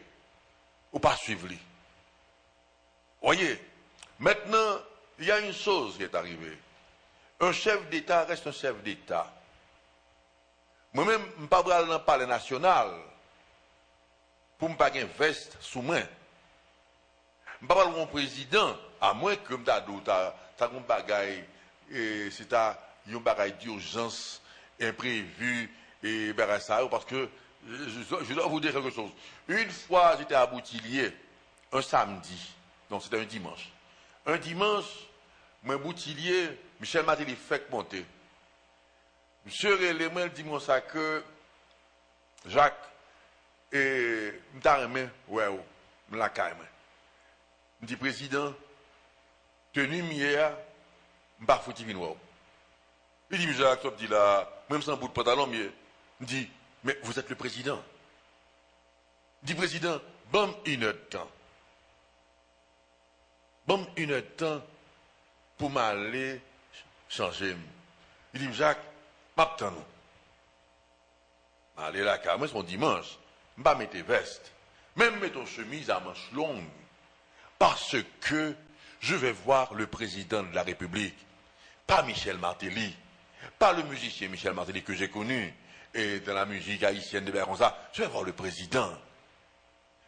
ou pas suivre lui. Voyez, maintenant, il y a une chose qui est arrivée. Un chef d'État reste un chef d'État. Moi-même, je ne peux pas aller dans le palais national pour ne pas avoir une veste sous moi. Je ne peux pas aller au président, à moins que je me dise un bagage d'urgence imprévu et ça, parce que je dois vous dire quelque chose. Une fois, j'étais à Boutillier, un samedi, non, c'était un dimanche. Un dimanche, moi, Boutillier, Michel Matéli fait monter. Monsieur Rélément dit-moi ça que Jacques et m'taremé ouais m'la caille moi. Me dit président tenu hier m'pa fouti vin ouais. Il dit Jacques toi dit là même sans bout de pantalon mieux. Me dit mais vous êtes le président. Dit président bon une heure de temps. Bon une heure de temps pour m'aller changer. Il dit Jacques m'attends nous. Allez là, car moi, c'est dimanche. Je vais mettre veste. Même mettre une chemise à manches longues. Parce que je vais voir le président de la République. Pas Michel Martelly. Pas le musicien Michel Martelly que j'ai connu. Et dans la musique haïtienne de Beronza. Je vais voir le président.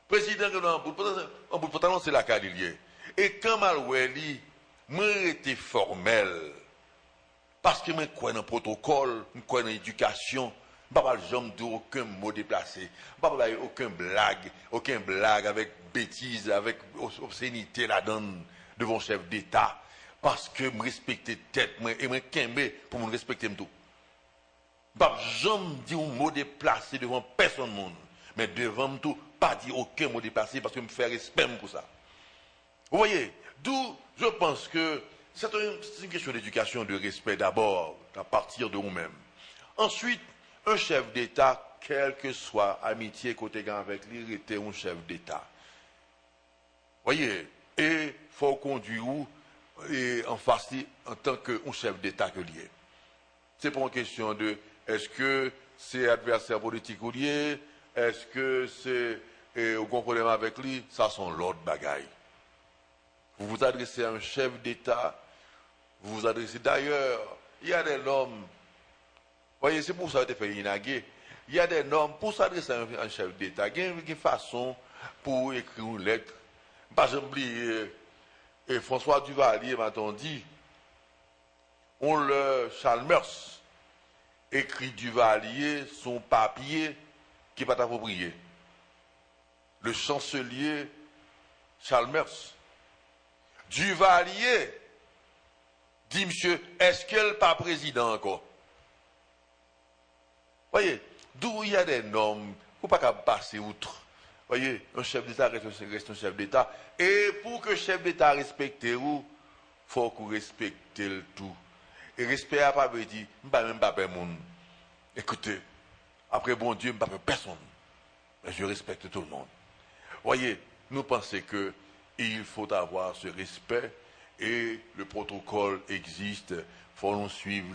Président que dans un bout de pantalon, c'est la Calilier. Et quand Maloueli, moi, j'étais formel. Parce que je crois dans le protocole, je crois dans l'éducation, je ne peux pas dire aucun mot déplacé, je ne peux pas dire aucun blague avec bêtise, avec obscénité là-dedans devant le chef d'État. Parce que je respecte tête, et je kembe pour me respecter tout. Je ne peux jamais dire un mot déplacé devant personne, mais devant tout, pas dire aucun mot déplacé parce que je me fais respect pour ça. Vous voyez, d'où je pense que c'est une question d'éducation, de respect d'abord, à partir de nous-mêmes. Ensuite, un chef d'État, quelle que soit amitié côté gars avec lui, était un chef d'État. Voyez, et il faut conduire en face en tant qu'un chef d'État que lié. C'est pas une question de est-ce que c'est adversaire politique ou lié, est-ce que c'est aucun problème avec lui, ça sont l'autre bagaille. Vous vous adressez à un chef d'État, vous vous adressez d'ailleurs, il y a des normes, voyez, c'est pour ça que vous fait inaguer, il y a des normes pour s'adresser à un chef d'État, il y a une façon pour écrire une lettre. Par exemple, François Duvalier m'a-t-on dit, on le Chalmers écrit Duvalier son papier qui n'est pas approprié. Le chancelier Chalmers. Duvalier dit, monsieur, est-ce qu'elle n'est pas président encore? Voyez, d'où il y a des normes, il ne faut pas passer outre. Voyez, un chef d'État reste un chef d'État. Et pour que le chef d'État respecte vous, il faut qu'on respecte le tout. Et respect à pas dire, je ne vais même pas peur monde. Écoutez, après bon Dieu, je ne vais pas peur personne. Mais je respecte tout le monde. Voyez, nous pensons que il faut avoir ce respect et le protocole existe. Il faut nous suivre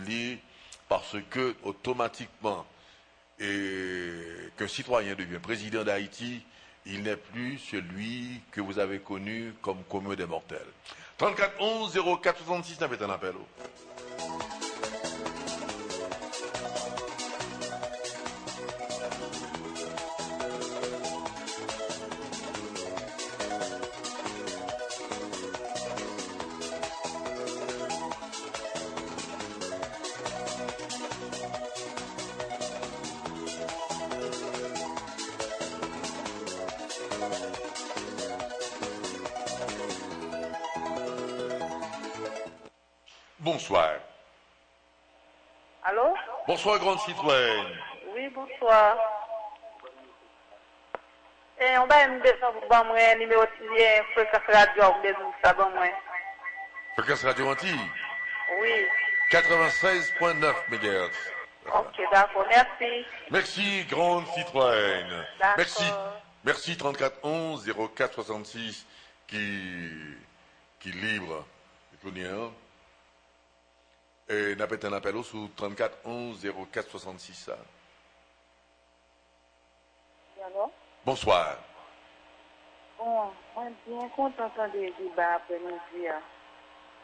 parce que automatiquement, qu'un citoyen devient président d'Haïti, il n'est plus celui que vous avez connu comme commun des mortels. 34 11 04 66 n'avait un appel. Bonsoir. Allô? Bonsoir, grande citoyenne. Oui, bonsoir. Et on va me descendre pour voir mon numéro de fréquence radio, ça va moi. Fréquence radio Antilles. Oui. 96.9 MHz. Ok, d'accord, merci. Merci, grande citoyenne. D'accord. Merci. Merci 34 11 04 66 qui libre. Et n'a pas un appel au sous 34 11 04 66 ça. Alors? Bonsoir. Bon, moi, bien content des débats après-midi.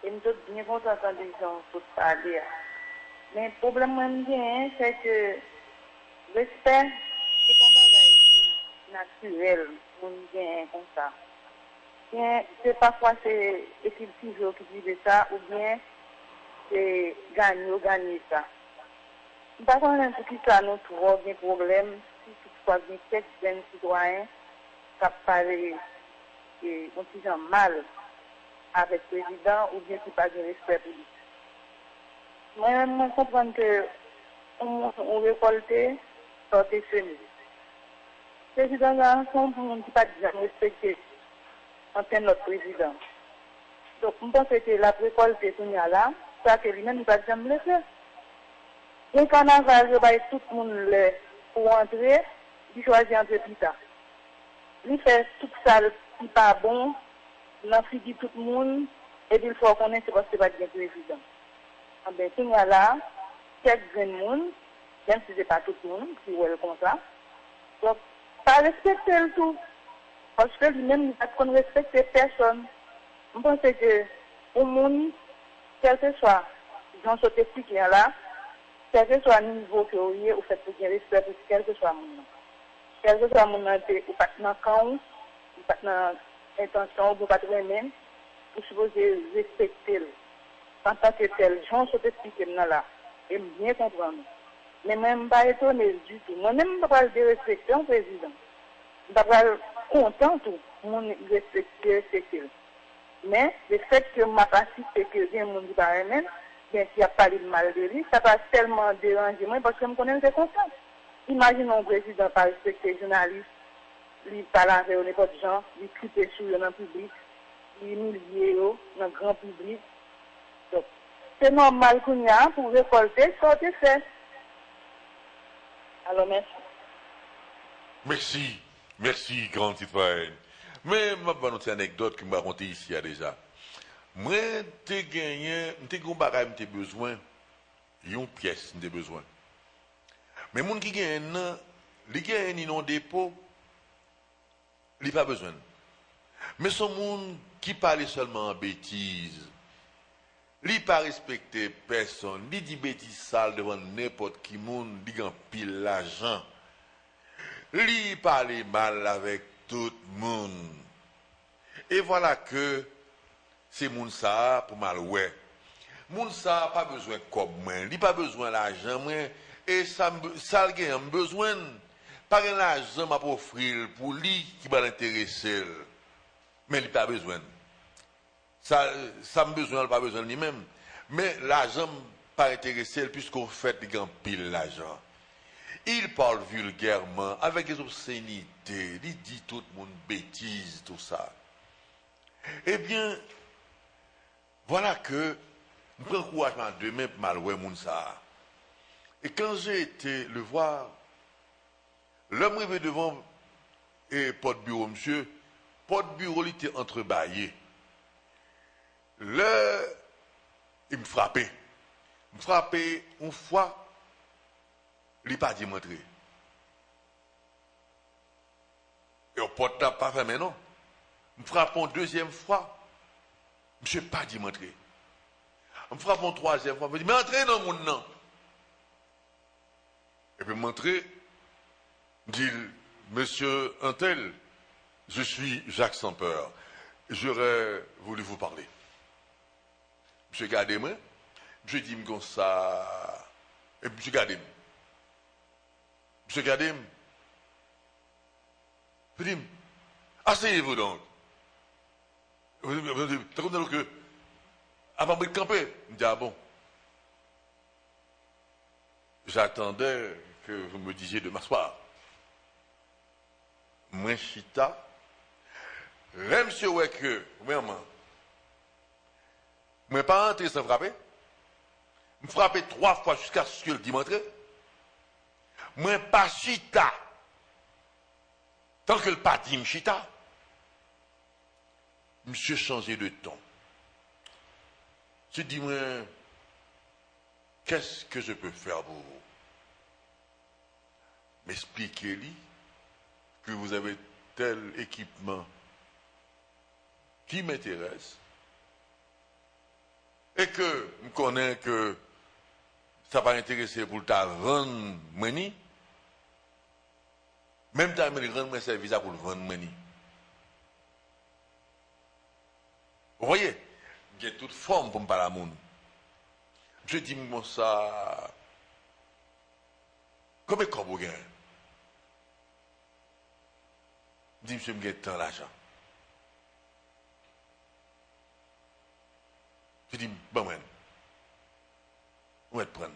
Et je suis bien content des gens pour parler. Mais le problème, c'est que respect, c'est un bagage naturel pour nous gagner comme ça. C'est parfois c'est équipe qui dit ça, ou bien c'est gagner ça. Par contre, pour qui ça nous trouve des problèmes, si toutefois bien quelques citoyens qui parlent ont mal avec le président ou bien qui pas de respect pour lui. Moi, je comprends que on récolte, sortait semé. Le président a un son pour ne pas déjà respecter en tant que notre président. Donc, je pense que la récolte est là, ça que lui-même ne va jamais le faire. Le carnaval, je vais tout le monde pour entrer, il choisit entre pita. Il fait tout ça qui n'est pas bon, il a fait tout le monde, et puis il faut qu'on ait ce que pas bien président. Ah ben, tout là, quelques monde, même si ce n'est pas tout le monde qui est comme ça. Donc, pas respecter le tout. Parce que lui-même, il ne respecte personne. Je pense que au monde, quel que soit, j'en suis expliqué là, quel que soit le niveau que vous avez, vous faites pour qu'il respect pour quel que soit le monde. Quel que soit le monde, vous pas dans le camp, vous pas dans l'intention, vous pas dans même, vous supposez respecter. En tant que tel, j'en suis expliqué là, et bien comprendre. Mais même pas étonné du tout. Moi-même, je ne peux pas le respecter un président. Je ne peux pas content tout, mon respecter. Mais le fait que ma participé que bien mon dit par même, bien s'il y a pas de mal de lui, ça va tellement déranger moi parce que je me connais c'est content. Imaginons un président pas respecter les journalistes, lui parler avec n'importe gens, lui crier sur le public, lui humilier dans le grand public. Donc, c'est normal qu'on y a pour récolter ce que fait. Alors merci. Merci. Merci, grande citoyenne. Mais je vais vous une anecdote que je vais raconter ici déjà. Moi, j'ai gagné, j'ai besoin, une pièce, j'ai besoin. Mais les gens qui gagnent, les gagnent dans dépôt, ils n'ont pas besoin. Mais ce monde qui parle seulement en bêtises, ils ne pas respecter personne, ils disent bêtises sales devant n'importe qui monde, ils gagnent pile l'argent. Li parle mal avec tout le monde. Et voilà que c'est moun ça pour mal ouais. Moun ça pas besoin comme moi, il pas besoin l'argent moi et ça a besoin pas l'argent m'a offrir pour lui qui va l'intéresser. Mais il pas besoin. Ça me besoin, il pas besoin lui-même. Mais l'argent pas intéressé puisqu'on fait il gagne pile l'argent. Il parle vulgairement, avec des obscénités, il dit tout le monde bêtise, tout ça. Eh bien, voilà que je prends courage demain pour mal voir ça. Et quand j'ai été le voir, l'homme est devant et porte-bureau, monsieur, porte-bureau il était entrebâillé. Là, il me frappait. Il me frappait une fois. Il n'a pas dit montrer. Et au porte pas fermé, non. Je me frappe une deuxième fois. Je n'ai pas dit montrer. Je me frappe une troisième fois. Je me dis, mais entrez dans mon nom. Et puis montrer, dit, monsieur Untel, je suis Jacques Sampeur. J'aurais voulu vous parler. Monsieur Gadem, je dis comme ça. Et monsieur Gadem. Monsieur Gadem, je dis, asseyez-vous donc. T'as compris que, avant de camper, je dis, ah bon. J'attendais que vous me disiez de m'asseoir. moi chita, même si ouais que, vraiment, moi pas entrer sans frapper, me frapper 3 fois jusqu'à ce que le dit m'entrer, moi pas chita, tant que le pas dit chita, monsieur changé de ton. Je dis moi, qu'est-ce que je peux faire pour vous? M'expliquez-lui que vous avez tel équipement qui m'intéresse et que je connais que ça va intéresser pour ta vendre money, même ta rendre mon service pour le vendre money. Vous voyez, il y a toute forme pour me parler à monde. Je dis moi ça, comme un corbeau gain. Je dis monsieur, je gagne tant l'argent. Je dis, bon, man, on va te prendre.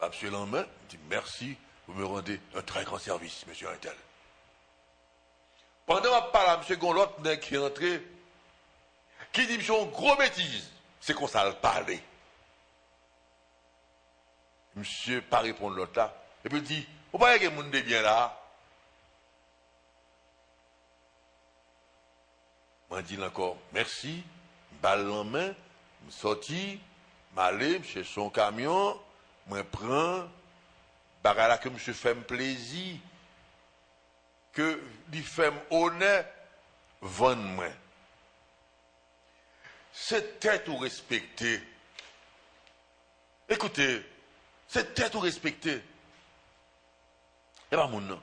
Monsieur le lendemain, je dis, merci, vous me rendez un très grand service, monsieur Intel. Pendant que je parle à monsieur Gonlot, qui est entré, qui dit, monsieur, une grosse bêtise, c'est qu'on s'en parle. Monsieur, pas répondre l'autre là, et puis il dit, vous voyez que le monde est bien là. Moi, je dis encore, merci, balle en main, je sorti, m'aller, chez son camion, je prends, là que monsieur fait plaisir, que lui fait honneur, vendre moi. C'est tête ou respecter. Écoutez, c'est tête ou respecter. Et pas mon nom.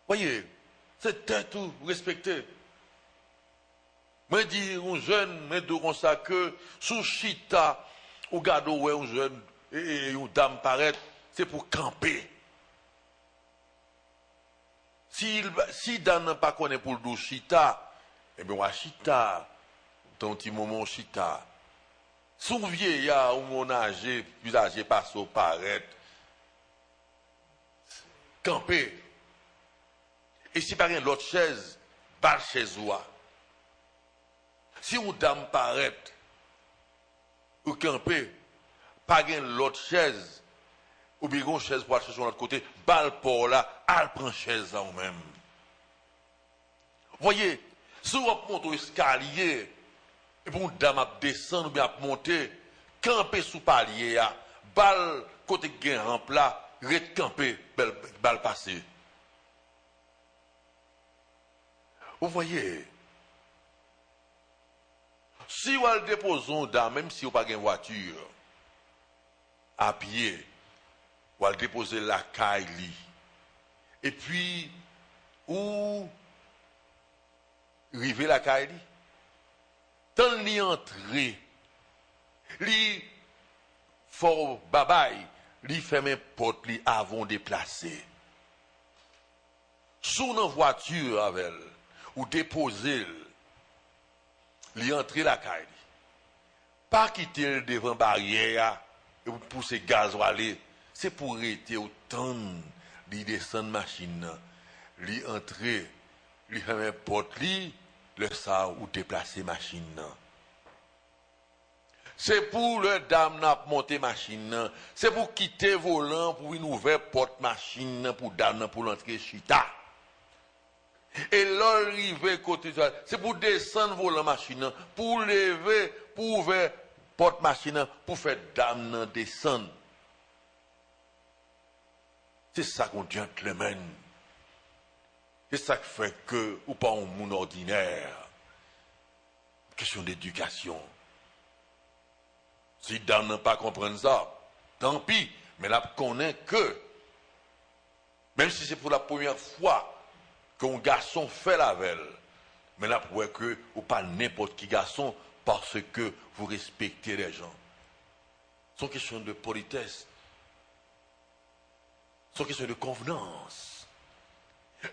Voyez, c'est tête ou respecter. Moi dis un jeune, mais de comme ça que sous chita ou gado ouais un jeune et une dame paraît, c'est pour camper. Si Dan n'a pas connaît pour le dos chita, eh bien on chita, ton petit moment chita. Sous vieillard ou mon âgé, plus âgé passe au paraît, camper. Et si par exemple l'autre chaise, balle chaise ouah. Si une dame paraît, ou camper, pas l'autre chaise, ou bien une chaise pour aller chercher de l'autre côté, balle pour là, elle prend chaise là ou même. Voyez, si vous montez au escalier, et pour une dame à descendre ou bien à monter, camper sous palier, balle côté gain en plat, ret camper, balle passer. Vous voyez, si vous le déposez dans, même si vous n'avez pas de voiture, à pied, vous le déposez la caille, et puis, ou river la caille, tant l'y entrer, l'y fort babay, l'y fermer porte, l'y avant déplacé. Sous nos voitures avec elle, ou déposer, l'y entrer la caille. Pas quitter le devant barrière et pour pousser gaz ou aller. C'est pour arrêter autant d'y descendre machine, l'y entrer, l'y fermer porte, le ça ou déplacer machine. C'est pour le dame n'a monter machine. C'est pour quitter volant pour une ouvrir porte machine pour dame pour l'entrer chita. Et l'arrivée côté c'est pour descendre volant machine, pour lever, pour ouvrir porte machine, pour faire dame descendre. C'est ça qu'on dit gentleman. C'est ça qui fait que, ou pas un monde ordinaire. Question d'éducation. Si dame n'a pas compris ça, tant pis, mais là, connaît que, même si c'est pour la première fois, qu'un garçon fait la velle, mais là, pour que, ou pas n'importe qui garçon, parce que vous respectez les gens. C'est une question de politesse. C'est une question de convenance.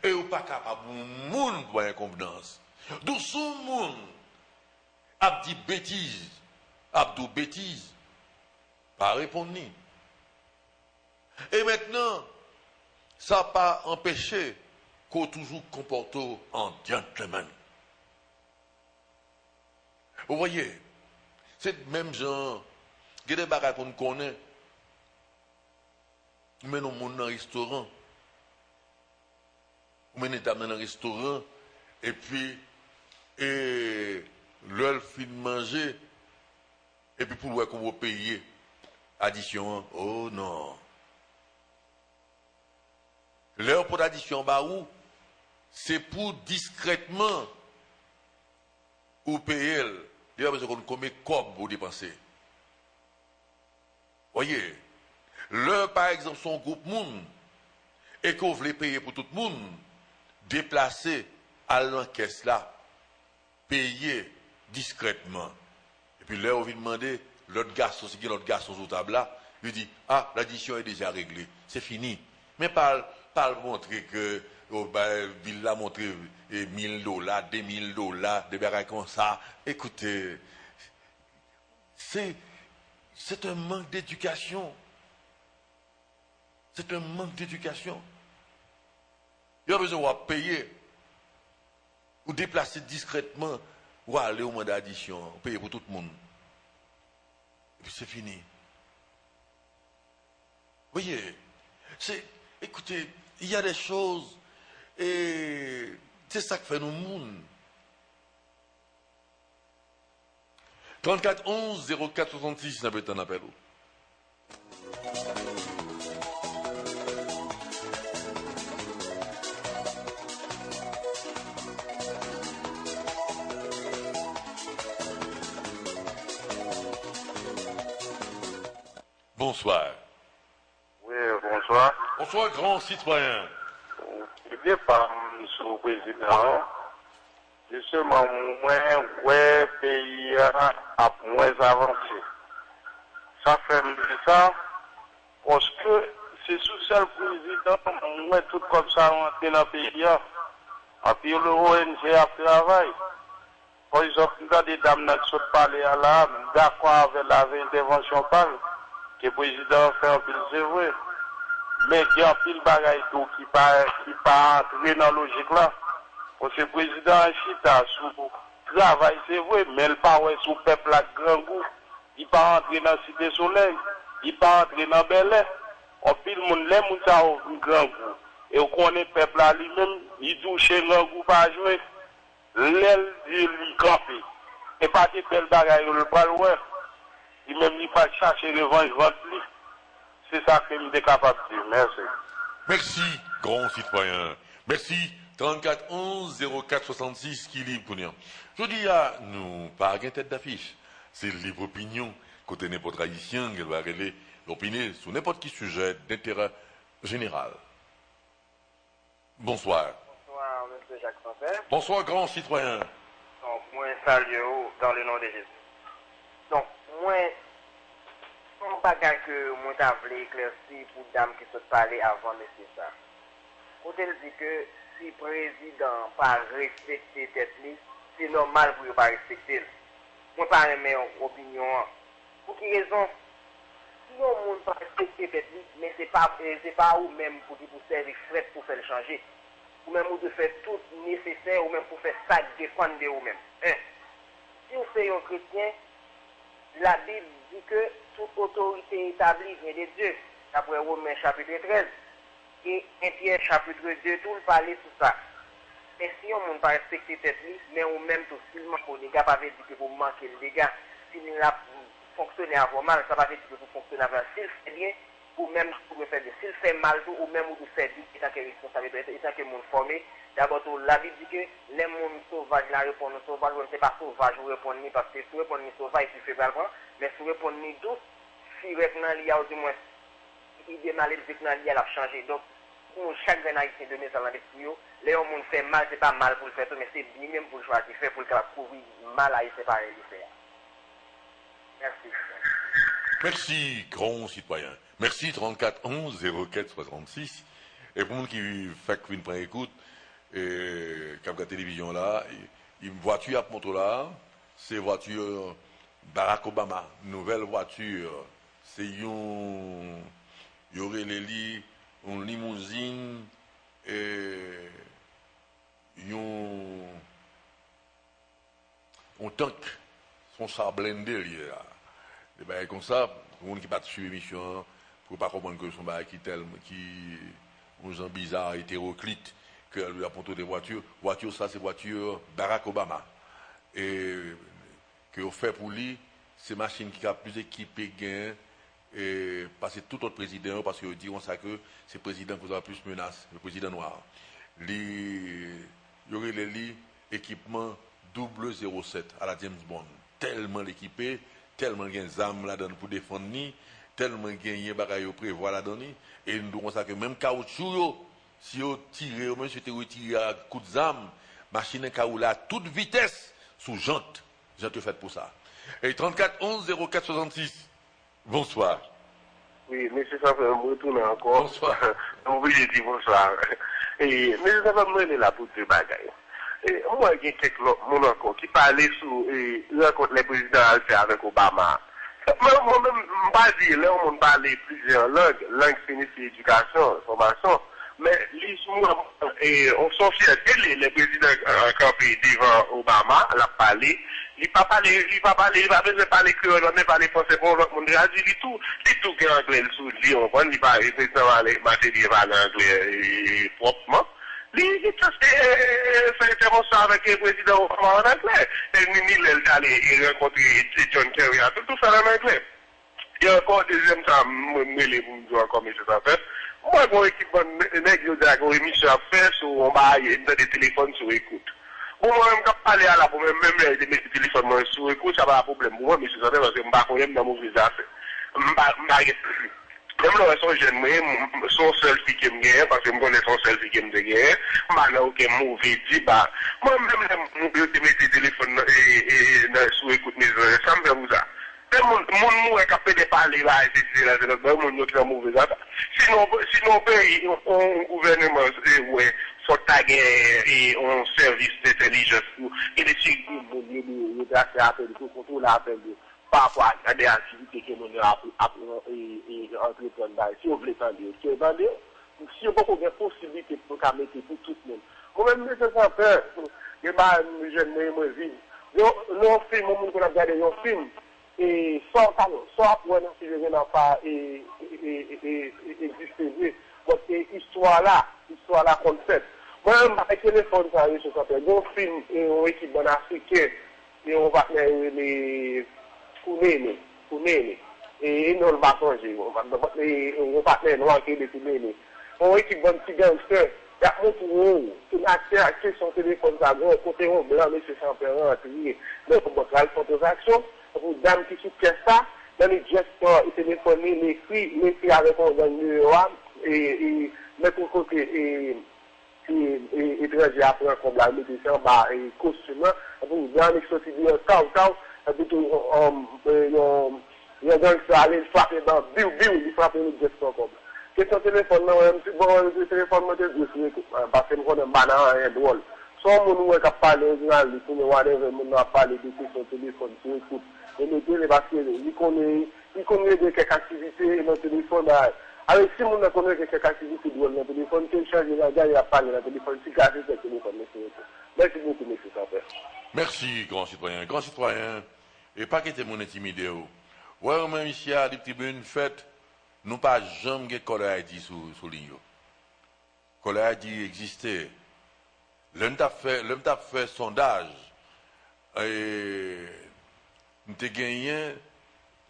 Et ou pas capable, moun pour une convenance. D'où son moun, a dit bêtise, a dit bêtise, pas répondre ni. Et maintenant, ça n'a pas empêché qu'on toujours comporte en gentleman. Vous voyez, c'est même genre, il y a des bagages qu'on connaît, mais nous sommes dans un restaurant. Vous menez dans un restaurant, et puis, l'heure fin de manger, et puis pour voir qu'on va payer, addition, oh non. L'heure pour l'addition, bah où? C'est pour discrètement, ou payer, il y a besoin qu'on combien de cobs pour dépenser. Voyez, l'heure par exemple, son groupe monde, et qu'on voulait payer pour tout le monde, déplacer à l'encaisse là, payer discrètement. Et puis là, on vient demander, l'autre garçon, c'est qui l'autre garçon sur table là, il dit, ah, l'addition est déjà réglée, c'est fini. Mais pas montrer que, il l'a montré $1000, $2000, des bagages comme ça. Écoutez, c'est un manque d'éducation. C'est un manque d'éducation. Il y a besoin de payer, ou déplacer discrètement, ou aller au mandat d'addition, payer pour tout le monde. Et puis c'est fini. Vous voyez, écoutez, il y a des choses, et c'est ça que fait nos monde. 34 11 04 66, ça peut être un appel. Bonsoir. Oui, bonsoir. Bonsoir, grand citoyen. Je viens par M. le Président. Justement, moi, pays a moins avancé. Ça fait ça parce que c'est sous seul président, moi, tout comme ça, on est dans le pays. Et puis le ONG a travaillé. Par exemple, quand des dames qui parlent à là, d'accord avec l'intervention parle, que le président fait un peu, c'est vrai. Mais il y a un pile bagaille tout qui pas entrer dans la logique là. Parce que le président Chita, sous travail, c'est vrai, mais il pas sous le peuple à grand goût. Il pas entrer dans la Cité Soleil, il pas entrer dans Bel Air. On pile monde, les gens ça au grand goût. Et on connaît le peuple à lui-même, il touche grand goût pas jouer. L'aile lui camper. Et pas des belles bagailles, le pas loin. Il même il pas chercher revanche contre lui. C'est ça que je suis capable de dire. Merci. Merci, grand citoyen. Merci. 34 11 04 66 qui libre pour nous. Je dis à nous, pas une tête d'affiche. C'est libre opinion. Côté n'importe haïtien, elle va relayer l'opinion sur n'importe quel sujet d'intérêt général. Bonsoir. Bonsoir, M. Jacques Sanfer. Bonsoir, grand citoyen. Donc, moi, salue dans le nom de Jésus. Donc, moi, son bagage que moi t'avais éclairci pour dame qui se parlait avant nécessaire. Quand elle dit que si le président pas respecter tête, c'est normal pour ne pas respecter. Moi, pas aimer opinion. Pour quelle raison? Si on ne pas respecter tête, mais c'est pas ou même pour servir frais pour faire le changer. Ou même pour faire tout nécessaire, ou même pour faire ça dépendre de vous-même. Si vous faites un chrétien, la Bible dit que toute autorité établie vient de Dieu, d'après Romains chapitre 13, et 1 Pierre chapitre 2, tout le parler tout ça. Mais si on ne pas respecter cette liste, mais on même tout, s'il manque au dégât, pas veut dire que vous manquez le dégât. S'il a fonctionné avant mal, ça va veut dire que vous fonctionnez avant. S'il fait bien, ou même pour faire bien. S'il fait mal, ou même vous faites bien, c'est ça qui est responsable, c'est ça qui est mon formé. D'abord, la Bible dit que les gens sauvages, la répondent sauvage, on ne sait pas sauvage, ou répondre ni, parce que si vous répondez sauvage, il fait pas le point, mais si vous répondez ni douce, si vous répondez l'IA, ou du moins, l'idée malade, l'IA a changé. Donc, pour chaque haïtien de mettre dans l'esprit, les gens fait mal, c'est pas mal pour le faire, mais c'est bien même pour le choisir, faire pour le couvrir mal à c'est pareil de faire. Merci. Merci, grand citoyen. Merci, 34 11 04 66. Et pour nous qui fait une première écoute, et qui a la télévision là, une voiture à moto là, c'est voiture Barack Obama, nouvelle voiture, c'est une il y aurait les lits, une limousine, et un tank, son ça blindé là. Et ben comme ça, pour les gens qui pas suivre l'émission, pour pas comprendre que son bail qui un gens bizarre, hétéroclite, que lui a ponté des voitures. Voiture ça c'est voiture Barack Obama. Et que on fait pour lui, c'est machine qui a plus équipée gain et passer tout autre président parce que dit on ça que c'est le président qui a plus menace, le président noir. Il y aurait les équipements 007 à la James Bond, tellement l'équipé, tellement il y a des armes là-dedans pour défendre ni, tellement il y a des bagages au prévoir là-dedans et nous disons ça que même caoutchouc si on tire même si on tire à coup de armes, machine caoutchouc à toute vitesse sous jante. Jante fait pour ça. Et 34 11 04 66. Bonsoir. Oui, monsieur ça fait un retourner encore. Bonsoir. Oui, j'ai dit bonsoir. Et monsieur ça va me mener là pour deux bagailles. Et moi, il y a quelques gens encore qui parlaient sur rencontre les présidents avec Obama. Moi-même, je ne pas dire, là, on parle plusieurs langues. Langue signifie éducation, formation. Mais on s'en fiers les présidents campés devant Obama, elle a parlé. Il pas parlé, il pas besoin de parler créole, on n'est pas les français pour l'autre monde. Il a dit tout qui est anglais sous lui, on prend, il pas parler anglais proprement. Il fait intervention avec le président Obama en anglais. Et il est allé rencontrer John Kerry, tout ça en anglais. Il y a encore deuxième temps, je vous dire encore, monsieur Sampé. Moi, mon équipe, une émission à faire sur des téléphones sur écoute. Bon, moi, je peux parler à la pour même mettre des téléphones sur écoute, ça va pas problème pour moi, monsieur Sampé, parce que je ne vais pas connaître dans mon visage. Même là, son jeune, son seul fille qui me gagne, parce que je connais son seul fille qui me gagne, maintenant, ok, mauvais dit, bah, moi-même, je vais mettre des téléphones sur écoute, mais ça me fait vous ça. Mon est capable de parler là, c'est le monde qui est mauvais. Sinon, pays, un gouvernement, ouais, faut taguer un service d'intelligence et de sécurité, il assez appel pour contrôler l'appel par rapport à des activités que nous avons entreprendre. Si on veut vendre, si on peut avoir une possibilité pour mettre pour tout le monde. Moi-même, je suis en peur, je suis jeune, nous film, on a regardé un film. Et soit pour un film n'a pas existé, parce que l'histoire là qu'on fait. Moi, avec le téléphone, ça je s'appelle un film et une équipe en africaine et on va les Kounene et non le va changer, on va les noirs qui les Kounene. On équipe bon petit gangster, il y a mon tour, c'est accès son téléphone ça gros côté on blanc mais c'est sans peur trier. Donc on va faire photos action. Pour dame qui soutient ça, dans les gestes, il téléphone, il écrit avec un numéro et mettre au côté et étranger après comme la médecin, et costume, pour dans les sorties de cao, il y a donc ça aller frapper dans il frappe le geste comme. Question téléphone, bon, le téléphone, parce que nous avons un banane, un drôle. Soit on nous a parlé au journal, on a parlé de son téléphone, sur écoute. Et le télé parce qu'il connaît quelques activités dans le téléphone. Avec si on connaît quelques activités dans le téléphone, quel change il a parlé dans le téléphone, si garder le téléphone, merci beaucoup, monsieur Sampé. Merci, grand citoyen. Grand citoyen, et pas quitter mon intimidé. Ouais, même ici à des tribunes faites, nous pas jamais colère dit sous ligne. Colère dit existait. L'homme t'a fait sondage et nous avons gagné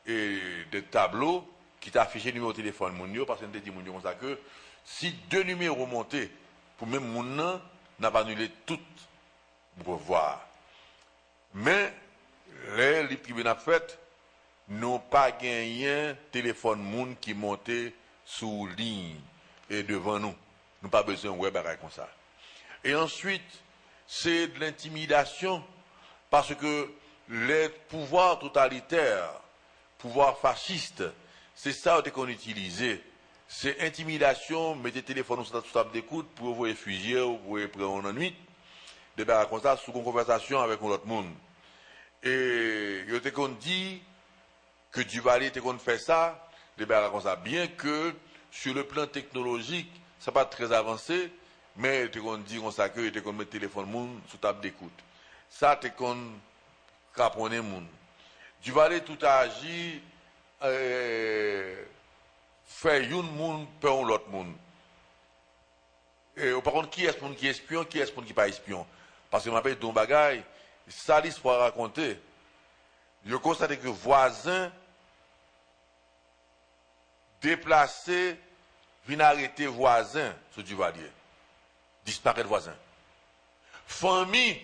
des tableaux qui t'a affiché le numéro de téléphone monio parce que nous avons dit comme ça que si deux numéros montés pour même mon nom n'a pas annulé tout pour voir. Mais les livres qui viennent fait n'ont pas gagné téléphone moun qui montait sous ligne et devant nous. Nous pas besoin de web comme ça. Et ensuite, c'est de l'intimidation parce que les pouvoirs totalitaires, pouvoirs fascistes, c'est ça qu'on utilise. C'est intimidation, mettez téléphone sur la table d'écoute pour vous réfugier ou pour vous prendre en nuit. De comme ça, sous une conversation avec un autre monde. Et il y a qu'on dit que Duvalier était qu'on fait ça, de comme ça, bien que sur le plan technologique, ça pas très avancé, mais tu qu'on dit qu'on ça que tu qu'on met téléphone moun sous table d'écoute. Ça tu qu'on caponner moun. Tu vas aller tout agir faire une moun peur l'autre moun. Et par contre qui est-ce qui est espion, qui est-ce qui pas espion? Parce que m'appelle ton bagage, ça l'histoire raconter. Je constate que voisin déplacé vient arrêter voisin sur Duvalier. Disparaître voisin. Famille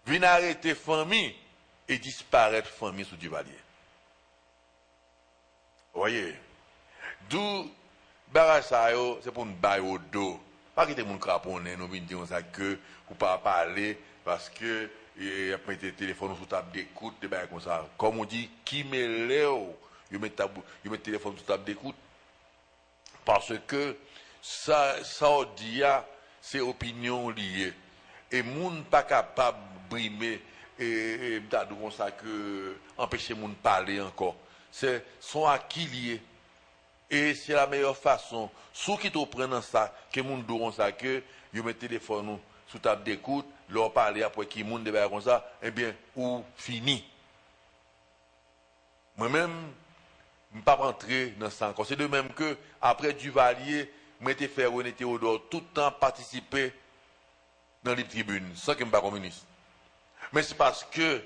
vient arrêter famille et disparaître famille sur Duvalier. Vous voyez? D'où barrage ça c'est pour nous bailler au dos. Pas quitter mon craponné, nous venons dire ça que pour pas parler parce que et après tes téléphones sous table d'écoute des bails comme ça. Comme on dit qui me léo, il met téléphone sous table d'écoute parce que ça dit c'est opinion liée et moun pas capable brimer et d'adou comme ça que empêcher moun parler encore. C'est son acquis lié. Et c'est la meilleure façon, ceux qui te prennent ça, que moun diront ça que ils mettent téléphone sous table d'écoute, leur parler après qui moun débat comme ça, eh bien ou fini. Moi-même je ne pas rentrer dans ça encore. C'est de même que après Duvalier, moi j'ai fait René Théodore tout le temps participer dans les tribunes sans que je ne sois pas communiste. Mais c'est parce que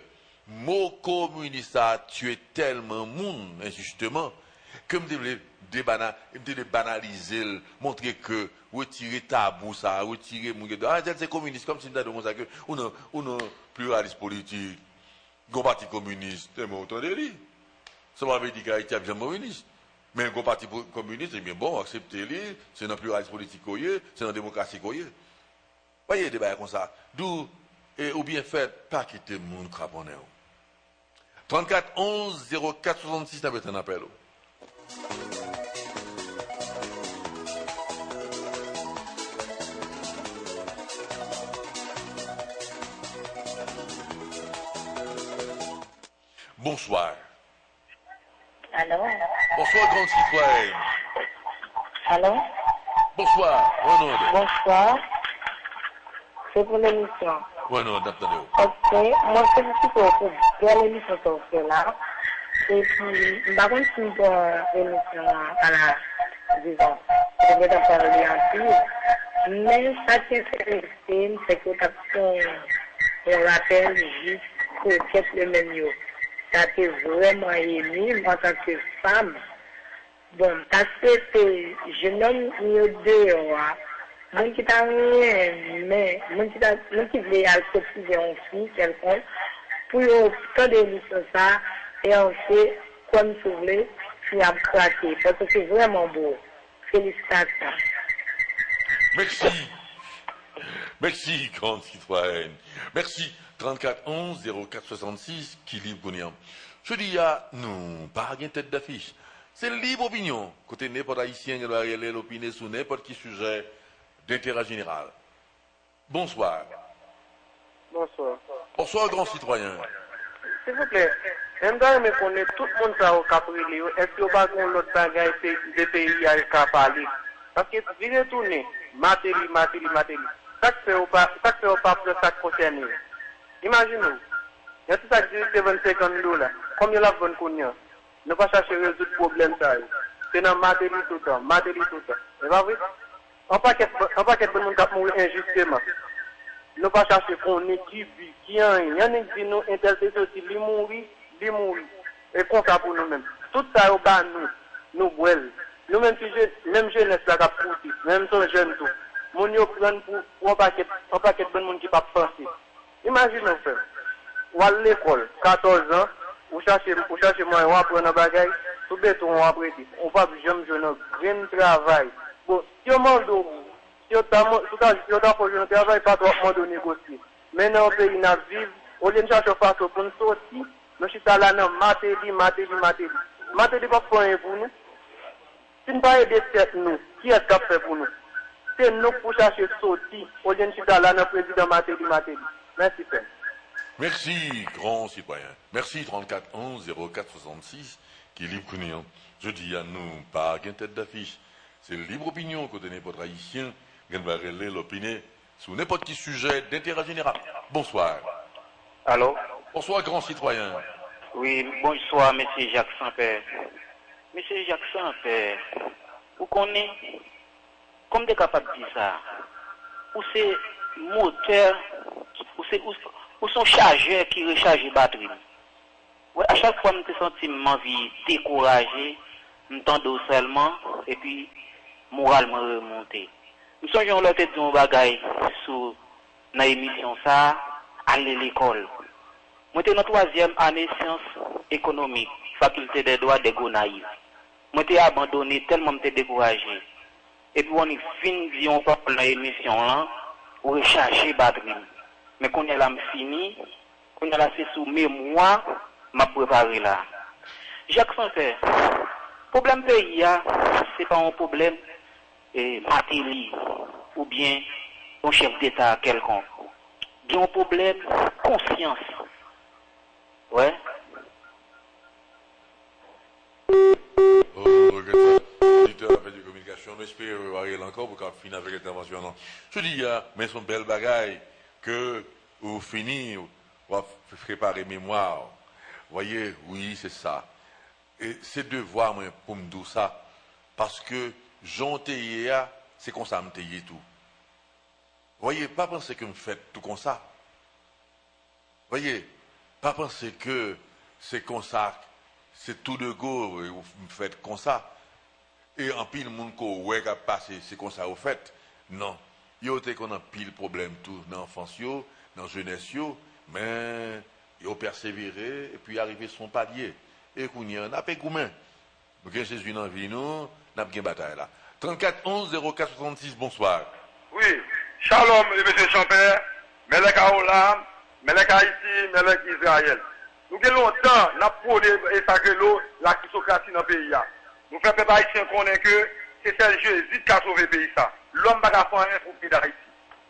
mon communiste a tué tellement de monde injustement que je me banaliser, montrer que retirer tabou ça, retirer mon c'est communiste comme si nous avons ça que on a pluralisme politique, un parti communiste, c'est mon autant de lui. Ça va dire qu'Haïti a bien communiste. Mais un parti communiste, c'est bien bon, acceptez-le, c'est dans le pluralisme politique, c'est dans la démocratie. Voyez des débats comme ça. D'où, ou bien fait, pas quitter le monde craponné. 34 11 04 66, ça peut être un appel. Bonsoir. Allô? Bonsoir, grande citoyenne. Allô? Bonsoir, Renaud. Bonsoir. C'est pour l'émission. Renaud, attendez. Ok, moi, c'est pour l'émission que vous là. Et puis, par contre, si vous avez l'émission à la, disons, je vais en parler en plus. Mais ça qui est rester, c'est que tu as fait un rappel juste pour qu'est-ce le menu. Ça t'est vraiment ému en tant que femme. Bon, parce que jeune homme, il y a deux, moi qui t'a rien, mais moi qui voulais aller cotiser en fille, quelqu'un, pour faire des missions ça, et on fait comme tu voulais, puis à craquer, parce que c'est vraiment beau. Félicitations. Merci. Merci, grande citoyenne. Merci. 34 11 04 66 qui libre Gouniam. Je dis à nous, pas de tête d'affiche. C'est libre opinion. Côté n'importe haïtien qui doit réaliser l'opinion sur n'importe qui sujet d'intérêt général. Bonsoir. Bonsoir. Bonsoir, grand citoyen. S'il vous plaît, j'aimerais connaître tout le monde ça au Caprilio. Est-ce qu'il n'y a pas l'autre bagage des pays à parler? Parce que vous retournez, matéri. Ça fait au pas de ça concerne. Imaginez-vous, il y a tout ça qui est 25 $. Combien la bonne cognac? Ne pas chercher à résoudre le problème ça. C'est dans matéri tout le temps. C'est pas vrai? On pas qu'être bon monde qui mourir injustement. Ne pas chercher qu'on est qui vit, qui a rien. Il y en a qui nous interpellent aussi, lui mourir. Et qu'on ça pour nous-mêmes. Tout ça au bas nous boîle. Nous-mêmes, même jeunesse là, même si on est jeune tout. Mon yo prend pour un paquet de bon monde qui pas penser. Imaginez frère. Ou à l'école, 14 ans, ou chercher moi, ou apprendre un bagage, tout bête on apprend. On va jamais jouer un grand travail. Bon, si on demande, si on t'a fait un travail, pas trop de négocier. Maintenant, on pays n'a vivre, au lieu de chercher façon pour nous sortir, nous sommes là, non, matéri. Matéri pas pour nous. Si nous pas aider nous, qui est-ce qui a fait pour nous? C'est nous pour chercher sortir, au lieu de chercher là, le président matéri. Merci, père. Merci, grand citoyen. Merci, 34 11 04 66, qui est libre opinion. Je dis à nous, pas qu'une tête d'affiche. C'est libre opinion que donne votre haïtien, qui va relayer l'opinion sur n'importe quel sujet d'intérêt général. Bonsoir. Allô? Bonsoir, grand citoyen. Oui, bonsoir, monsieur Jacques Saint-Père. Monsieur Jacques Saint-Père, vous connaissez, comme vous êtes capable de dire ça, ou c'est moteur, ou son chargeur qui recharge la batterie. Ouais, à chaque fois, je me sens envie découragé, je me tends seulement, et puis, moralement remonter. Nous sommes en l'autre de mon bagage sur l'émission ça, aller à l'école. Moi, j'étais dans la 3e année sciences économiques, faculté des droits des Gonaïves. Moi, j'étais abandonné tellement j'étais découragé. Et puis, on est fini, on va pour l'émission là, pour recharger la batterie. Mais quand on a fini, quand on a fait sous mémoire, m'a préparé là. Jacques Saint-Père, le problème pays, ce n'est pas un problème matériel ou bien un chef d'État quelconque. Il y a un problème conscience. Ouais. Oh, regarde ça. Auditeur avec de communication, on espère Ariel encore pour qu'on finisse avec l'intervention. Je dis, mais son bel bagaille que vous finissez, vous préparer mémoire. Voyez, oui, c'est ça. Et c'est devoir, moi, pour me dire ça, parce que j'entends c'est comme ça, me tailler tout. Voyez, pas penser que me faites tout comme ça. Voyez, pas penser que c'est comme ça, c'est tout de go, vous me faites comme ça. Et en pile, mon co, ouais, qui a passé, c'est comme ça, au fait. Non. Il y a qu'on a pile problème tout dans l'enfance, dans la jeunesse, mais il a persévéré et puis arrivé son palier. Et qu'on y en a pas gourmand. Nous avons Jésus dans la vie, nous avons une bataille là. 34 11 04 66, bonsoir. Oui, shalom, monsieur Champère, Melek Aolam, Melek Haïti, Melek Israël. Nous avons longtemps, nous avons prôné et sacré l'eau, la christocratie dans le pays. Nous faisons peuple haïtien connaître que c'est celle Jésus qui a sauvé le pays. L'homme va faire rien pour le pays d'Haïti.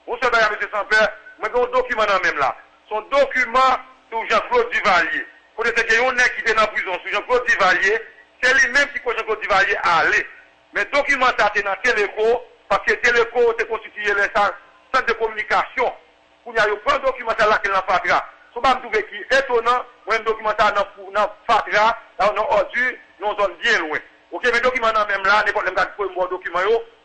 On se bat, monsieur Champère, moi j'ai un document dans même là. Son document sur Jean-Claude Duvalier. Pour dire que un nègre qui était dans la prison sur Jean-Claude Duvalier, c'est lui-même qui a Jean-Claude Duvalier à aller. Mais le document ça c'est dans Téléco, parce que Téléco c'est constitué les centres de communication. Pour y a un document là qui est dans Fatra. Ce qui me qui est étonnant, un document dans Fatra, dans nos ordures, nous sommes bien loin. Ok, mais le document même là, n'importe quel cas de document,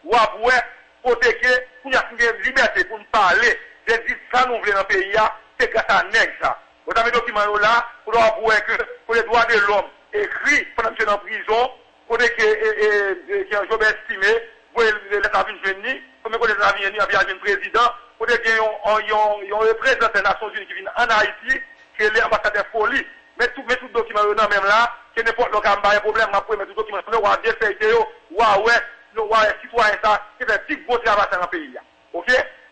ou à pouvoir protéger, pour y a une liberté pour nous parler des ça nous voulons dans le pays, c'est grâce à nègre ça. Vous avez un document là, pour avouer que pour les droits de l'homme, écrit pendant que dans prison, pour que un job estimé, pour l'État venu, comme l'État venu, il y a un président, pour que y a un représentant des Nations Unies qui vient en Haïti, qui est l'ambassadeur folie. Mais tout document là, même là, que n'importe quel cas, un problème, après, mais tout document là, ou à bien fait, ou à ouais, citoyen ça, c'est un petit beau travail dans le pays. Ok?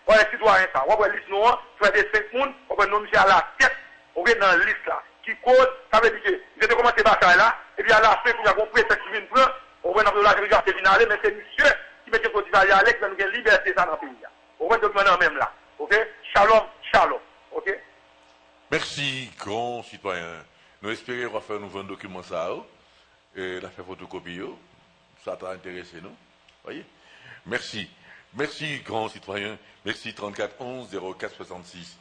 Ouais, citoyen ça. On va liste noire, tu vas des 5 personnes, on va nommer à la tête, on va dans la liste là. Qui cause, ça veut dire que vous avez commencé par ça là, et puis à la fin, il y a un prétexte qui vient prendre, on va dans la région finale, mais c'est monsieur qui met Côte d'Ivoire à l'aise, nous avons liberté ça dans le pays. On va demander même là. Ok? Shalom, shalom. Ok? Merci, grand citoyen. Nous espérons faire un nouveau document ça, et la faire photocopie, ça t'a intéressé, non? Voyez? Merci. Merci, grand citoyen. Merci, 34 11 04 66.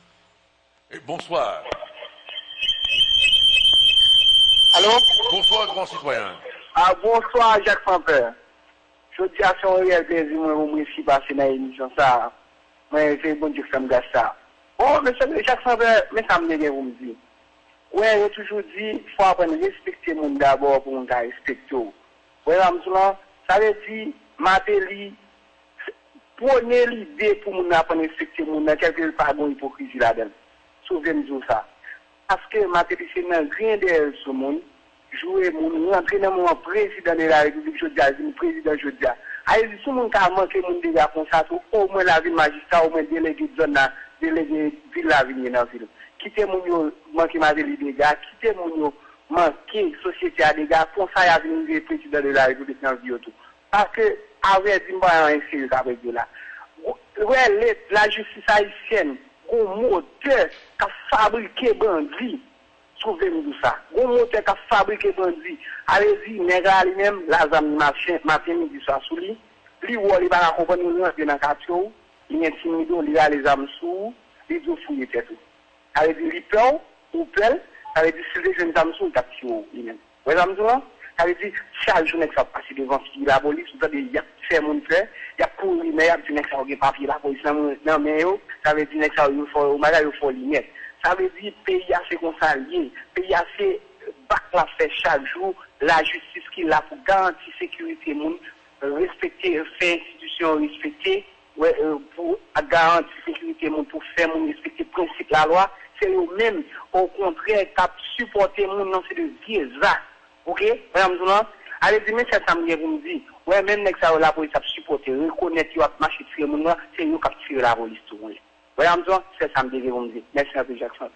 Et bonsoir. Allô? Bonsoir, grand citoyen. Ah, bonsoir, Jacques Saint-Père. Je dis à son réel plaisir, moi, je passer dans l'émission, ça. Mais c'est bon Dieu que ça me gâche ça. Oh, mais Jacques Saint-Père, mais ça me dégue, vous me dites. Ouais, j'ai toujours dit, il faut apprendre à respecter le monde d'abord pour qu'on respecte. Ouais, ça veut dire, Matéli, prenez l'idée pour nous apprendre à respecter le monde, quelque part de hypocrisie là-dedans. Souvenez-vous ça. Parce que Matéli, c'est un grain de ce monde. Jouer mon entraînement président de la République, je dis, président, je dis. Aïe, si mon cas manque mon dégât comme ça, au moins la ville magistrat, au moins délégué de zone, délégué ville la ville dans la ville. Quittez mon yo, manquer ma ville dégâts, quittez mon yo, manquer société à dégâts, pour ça, il y a le président de la République dans la ville. Parce que, avec Zimba, un sérieux avec là. Ouais, la justice haïtienne, un moteur qui a fabriqué bandit. Trouvez-nous tout ça. Un moteur qui a fabriqué bandit. Allez-y, nègre lui-même, la zame matin midi soir sous lui. Lui, il va accompagner nous dans le quartier. Il intimide, il a les âmes sous, il doit fouiller tout. Allez-y, il peur, ou peur, allez-y, si les jeunes âmes sous, il a tué lui-même. Vous voyez, allez-y, chaque jour, il va passer devant la police, vous avez dit, il y a fait mon frère, il y a pour lui, mais il y a dit, il y a papier, la police, non, mais ça veut dire, il faut l'igner. Ça veut dire, pays assez consalié, pays assez bac la fait chaque jour, la justice qui l'a pour garantir la sécurité, respecter, faire institution respecter, pour garantir la sécurité, pour faire respecter le principe de la loi, c'est eux-mêmes, au contraire, qui supporter mon nom, c'est de vieux actes. Ok? Madame, allez dire, mais ça me dit, vous me dites, ouais, même que la police a supporté, reconnaître qu'il y a marché de mon c'est nous qui avons tiré la police tout le monde. Madame, c'est ça me dit, vous me dites. Merci à vous, Jackson.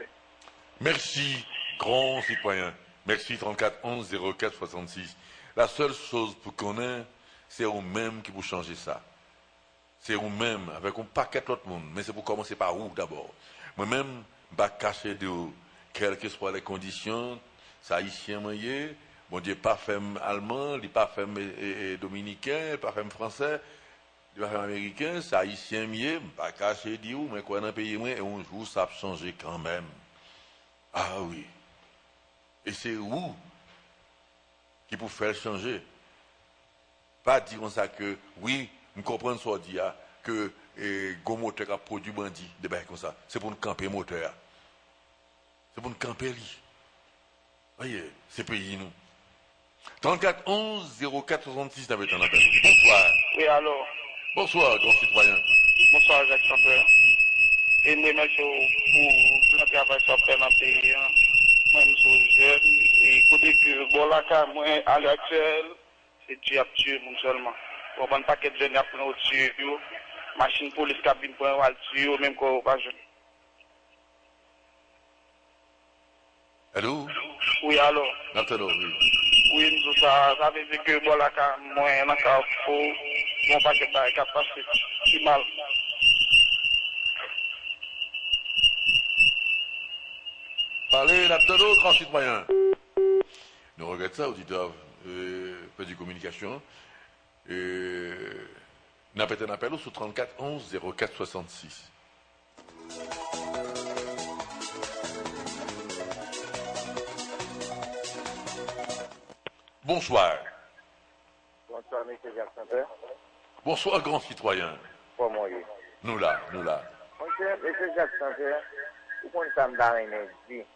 Merci, grand citoyen. Merci, 34 11 04 66. La seule chose pour qu'on ait, c'est vous-même qui vous changez ça. C'est vous-même, avec un paquet d'autres monde. Mais c'est pour commencer par vous d'abord. Moi-même, je ne cacher de vous, quelles que soient les conditions, ça haïtien moyen, bon Dieu, pas femme allemand, pas femme dominicain, pas femme français, pas femme américain, ça haïtien mieux, pas cacher de vous, mais quoi dans le pays, et un jour ça a changé quand même. Ah oui. Et c'est vous qui pour faire changer. Pas dire comme ça que, oui, nous comprenons ce qu'on dit, que le moteur a produit bandit, de ben comme ça. C'est pour nous camper moteur. C'est pour nous camper lui. Voyez, c'est pays nous. 34 11 04 66 n'avait un appel. Bonsoir. Oui, alors. Bonsoir, grand citoyen. Bonsoir, Jacques Champer. Et nous remercions pour le travail que fait dans le pays. Moi, je suis jeune. Et côté que, bon, là, moi, à l'heure actuelle, c'est Dieu à tuer, seulement. On prend un paquet de jeunes à prendre au-dessus, machine police cabine pour un tuer, même qu'on pas jeune. Allô? Oui, alors. Maintenant, oui. Oui, nous, ça veut dire que, bon, là, moi, on a faux, mon paquet de capacité, c'est mal. Parlez là-dedans, grand citoyen. Nous regrettons ça, auditeur, peu de communication. N'a pas un appel au sous 34 11 04 66. Bonsoir. Bonsoir, M. Jacques Santer. Bonsoir, grand citoyen. Comment est-ce? Nous là. M. Jacques Santer, vous pouvez me donner une idée,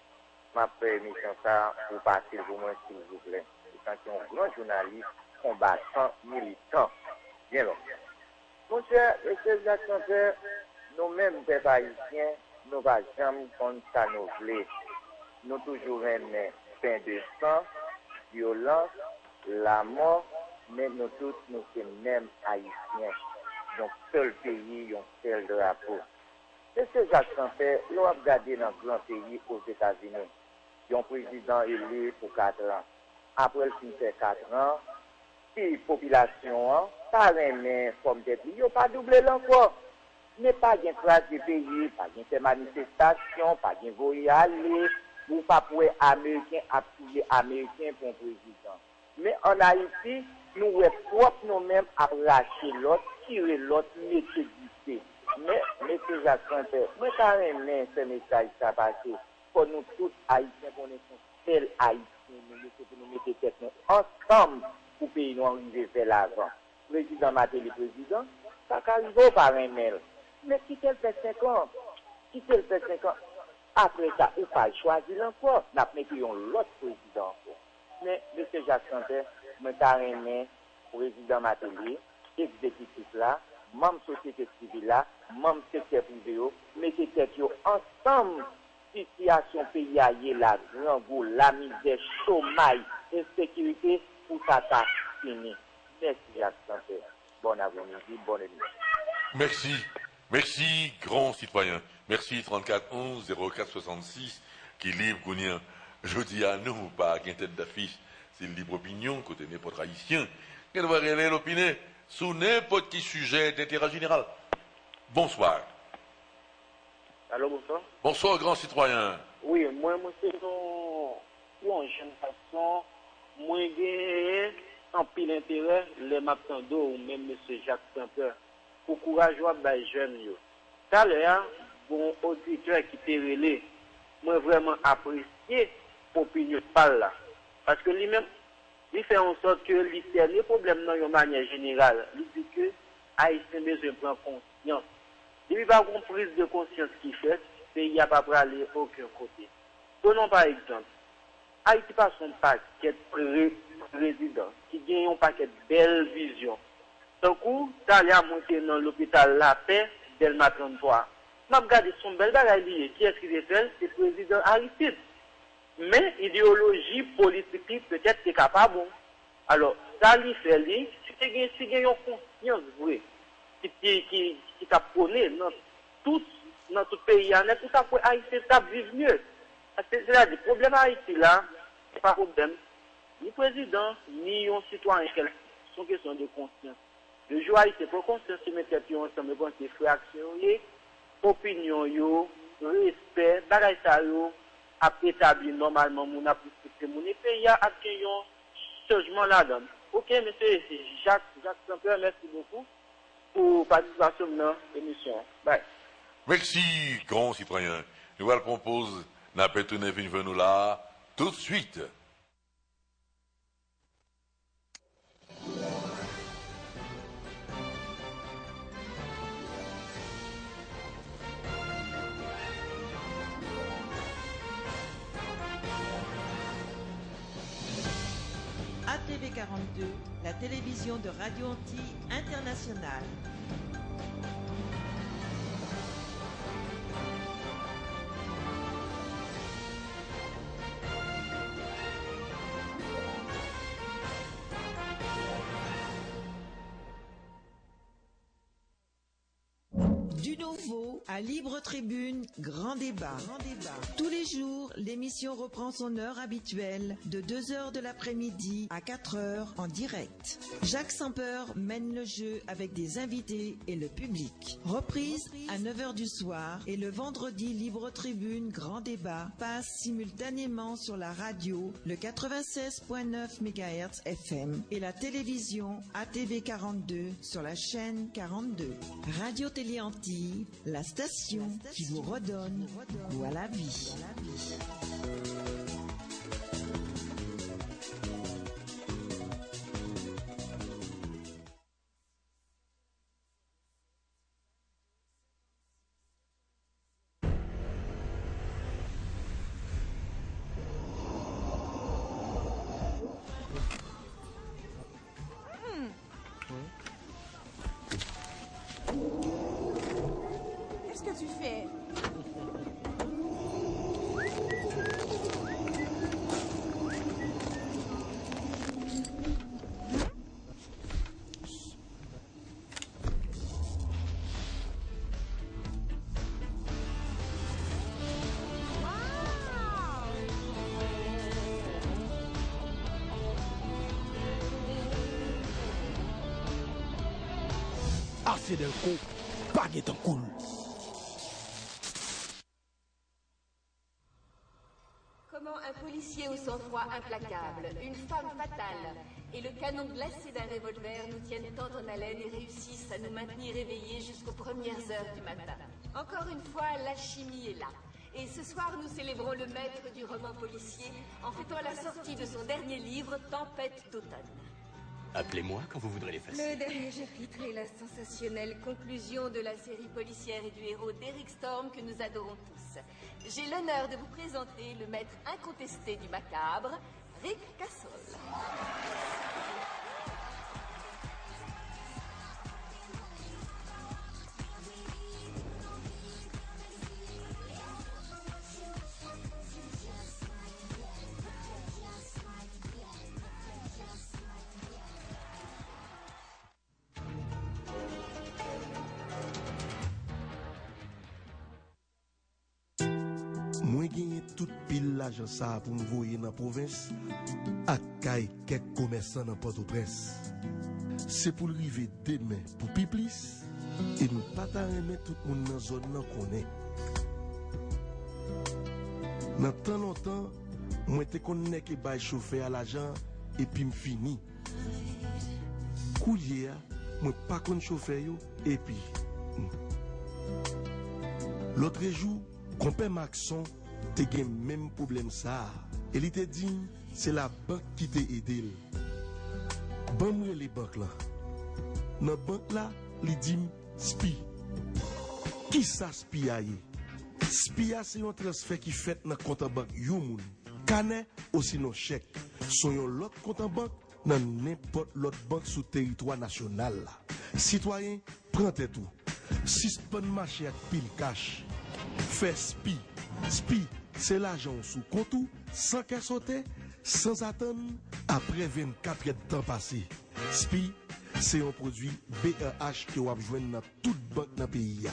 ma permission ça, pour passer pour moi, s'il vous plaît. Quand il y a un grand journaliste, combattant, militant, bien long. Mon cher M. Jacques Santer, nous-mêmes, les Haïtiens, nous ne va jamais contre ça nous voulons. Nous toujours aimons pain de sang, violence, la mort, mais nous tous, nous sommes même Haïtiens. Donc, seul pays, un seul drapeau. Et ce Jacques Santer, nous avons regardé dans un grand pays aux États-Unis. Il y a un président élu pour 4 ans. Après le fin de 4 ans, si la population, pas même comme des pays, il n'y a pas doublé l'encore. Mais pas de classe de pays, pas de manifestation, pas de voyage, ou pas pour les Américains appuyer Américains pour un président. Mais en Haïti, nous sommes propres nous-mêmes à lâcher l'autre, tirer l'autre, méthodiser. Mais, M. Jacques Santer, moi, quand même, ce message ça passé, pour nous tous Haïtiens, pour nous tel Haïtien, nous mettons tête ensemble pour que nous arrivions vers l'avant. Président Matéli, président, ça arrive par un mail. Mais qui tel fait 5 ans? Après ça, il faut pas choisir encore. Nous avons l'autre président encore. Mais, M. Jacques Santer, je carrément, président Matéli, exécutif là, membre société civile là, membre secteur privé, mettez tête ensemble. Situation pays ailleurs, la grande goût, la misère, chômage, insécurité, pour ça, ça fini. Merci, Jacques Santer. Bon après-midi, bonne nuit. Merci, grand citoyen. Merci, 34 11 04 66, qui libre Gounien. Je dis à nous, pas qu'une tête d'affiche, c'est une libre opinion, côté n'importe haïtien. Qu'elle va révéler l'opinion sur n'importe quel sujet d'intérêt général. Bonsoir. Allô, bonsoir. Bonsoir, grand citoyen. Oui, moi, c'est une jeune façon, moi, j'ai un pile intérêt, les Maptando ou même M. Jacques Saint-Peur, pour courage des jeunes. Tout à l'heure, bon auditeur qui était relé, moi, vraiment apprécié l'opinion de là. Parce que lui-même, il fait en sorte que les problèmes dans une manière générale, il dit que Haïtien besoin de prendre conscience. Il n'y a pas une prise de conscience qui fait, le pays n'a pas aller aucun côté. Prenons par exemple, Haïti passe un paquet de présidents qui gagne un paquet de belles visions. D'un coup, d'aller à monter dans l'hôpital La Paix, Delma 33. Je regarde son bel bagage, qui est-ce qui est fait? C'est le président Aristide. Mais idéologie politique peut-être c'est capable. Alors, ça lui fait lui, si il y a une conscience vraie, qui connaît dans tout pays, tout ça pour Haïti, ça vivre mieux. C'est-à-dire, le problème Haïti là, c'est pas problème. Ni président, ni un citoyen, c'est une question de conscience. Le jour Haïti, pour conscience, se mettre ensemble, pour se fraction, opinion, respect, bagay ça yo, a établi normalement mon apprécié mon pays a accueilli un changement là-dedans. OK, monsieur Jacques Saint-Peur, merci beaucoup pour participation dans l'émission. Bye. Merci, grand citoyen. Nous allons proposer d'appel tourner venir là tout de suite. ATV 42, la télévision de Radio Antilles Internationale. Du nouveau à Libre Tribune, grand débat. Tous les jours, l'émission reprend son heure habituelle de 2h de l'après-midi à 4h en direct. Jacques Saint-Peur mène le jeu avec des invités et le public. Reprise à 9h du soir et le vendredi, Libre Tribune, grand débat passe simultanément sur la radio, le 96.9 MHz FM et la télévision ATV 42 sur la chaîne 42. Radio Télé Antilles, la station qui vous redonne goût à la vie. Qu'est-ce que tu fais? Assez d'un coup, pas de cool. Comment un policier au sang-froid implacable, une femme fatale et le canon glacé d'un revolver nous tiennent tant en haleine et réussissent à nous maintenir éveillés jusqu'aux premières heures du matin. Encore une fois, l'alchimie est là. Et ce soir, nous célébrons le maître du roman policier en fêtant la sortie de son dernier livre, Tempête d'automne. Appelez-moi quand vous voudrez l'effacer. Le dernier chapitre est la sensationnelle conclusion de la série policière et du héros d'Eric Storm que nous adorons tous. J'ai l'honneur de vous présenter le maître incontesté du macabre, Rick Cassol. Moi gagné toute pile l'argent ça pour me voyer dans la province à caille quelques commerçants dans Port-au-Prince. C'est pour arriver demain pour Piplis et nous pas remettre tout le monde dans zone là connaît. Dans tant longtemps, moi te connais que bail chauffeur à l'agent et puis me fini. Coulier, moi pas connais chauffeur yo et puis l'autre jour, compère Maxon te gen même problème ça. Et il te dit c'est la banque qui t'a aidé. Bon moi les banques là. Dans banque là, il dit SPI. Qui ça SPI a? SPI c'est un transfert qui fait dans compte en banque yo moun. Canet aussi nos chèques. Son yon l'autre compte en banque dans n'importe l'autre banque sous territoire national là. Citoyen, prends tout. Suspend marché avec pile cash. Fais SPI. SPI, c'est l'argent sous compte sans qu'elle saute, sans attendre, après 24 heures de temps passé. SPI, c'est un produit BEH que vous avez dans toute banque dans le pays.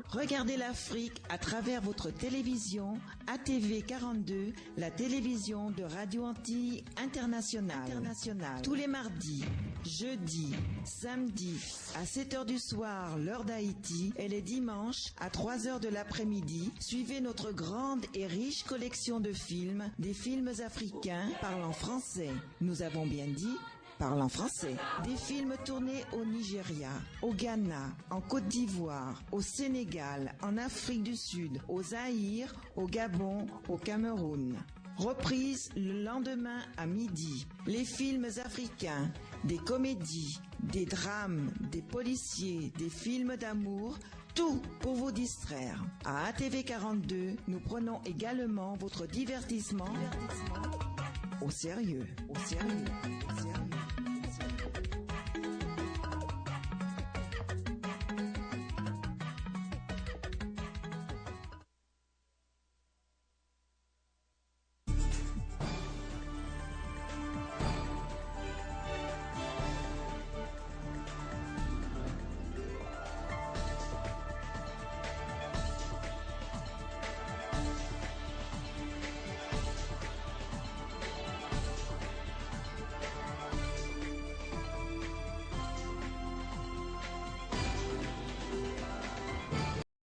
Regardez l'Afrique à travers votre télévision ATV 42, la télévision de Radio Antilles Internationale. Tous les mardis, jeudis, samedis à 7h du soir, l'heure d'Haïti, et les dimanches à 3h de l'après-midi, suivez notre grande et riche collection de films, des films africains parlant français. Nous avons bien dit parlant français. Des films tournés au Nigeria, au Ghana, en Côte d'Ivoire, au Sénégal, en Afrique du Sud, au Zaïre, au Gabon, au Cameroun. Reprise le lendemain à midi. Les films africains, des comédies, des drames, des policiers, des films d'amour, tout pour vous distraire. À ATV 42, nous prenons également votre divertissement au sérieux.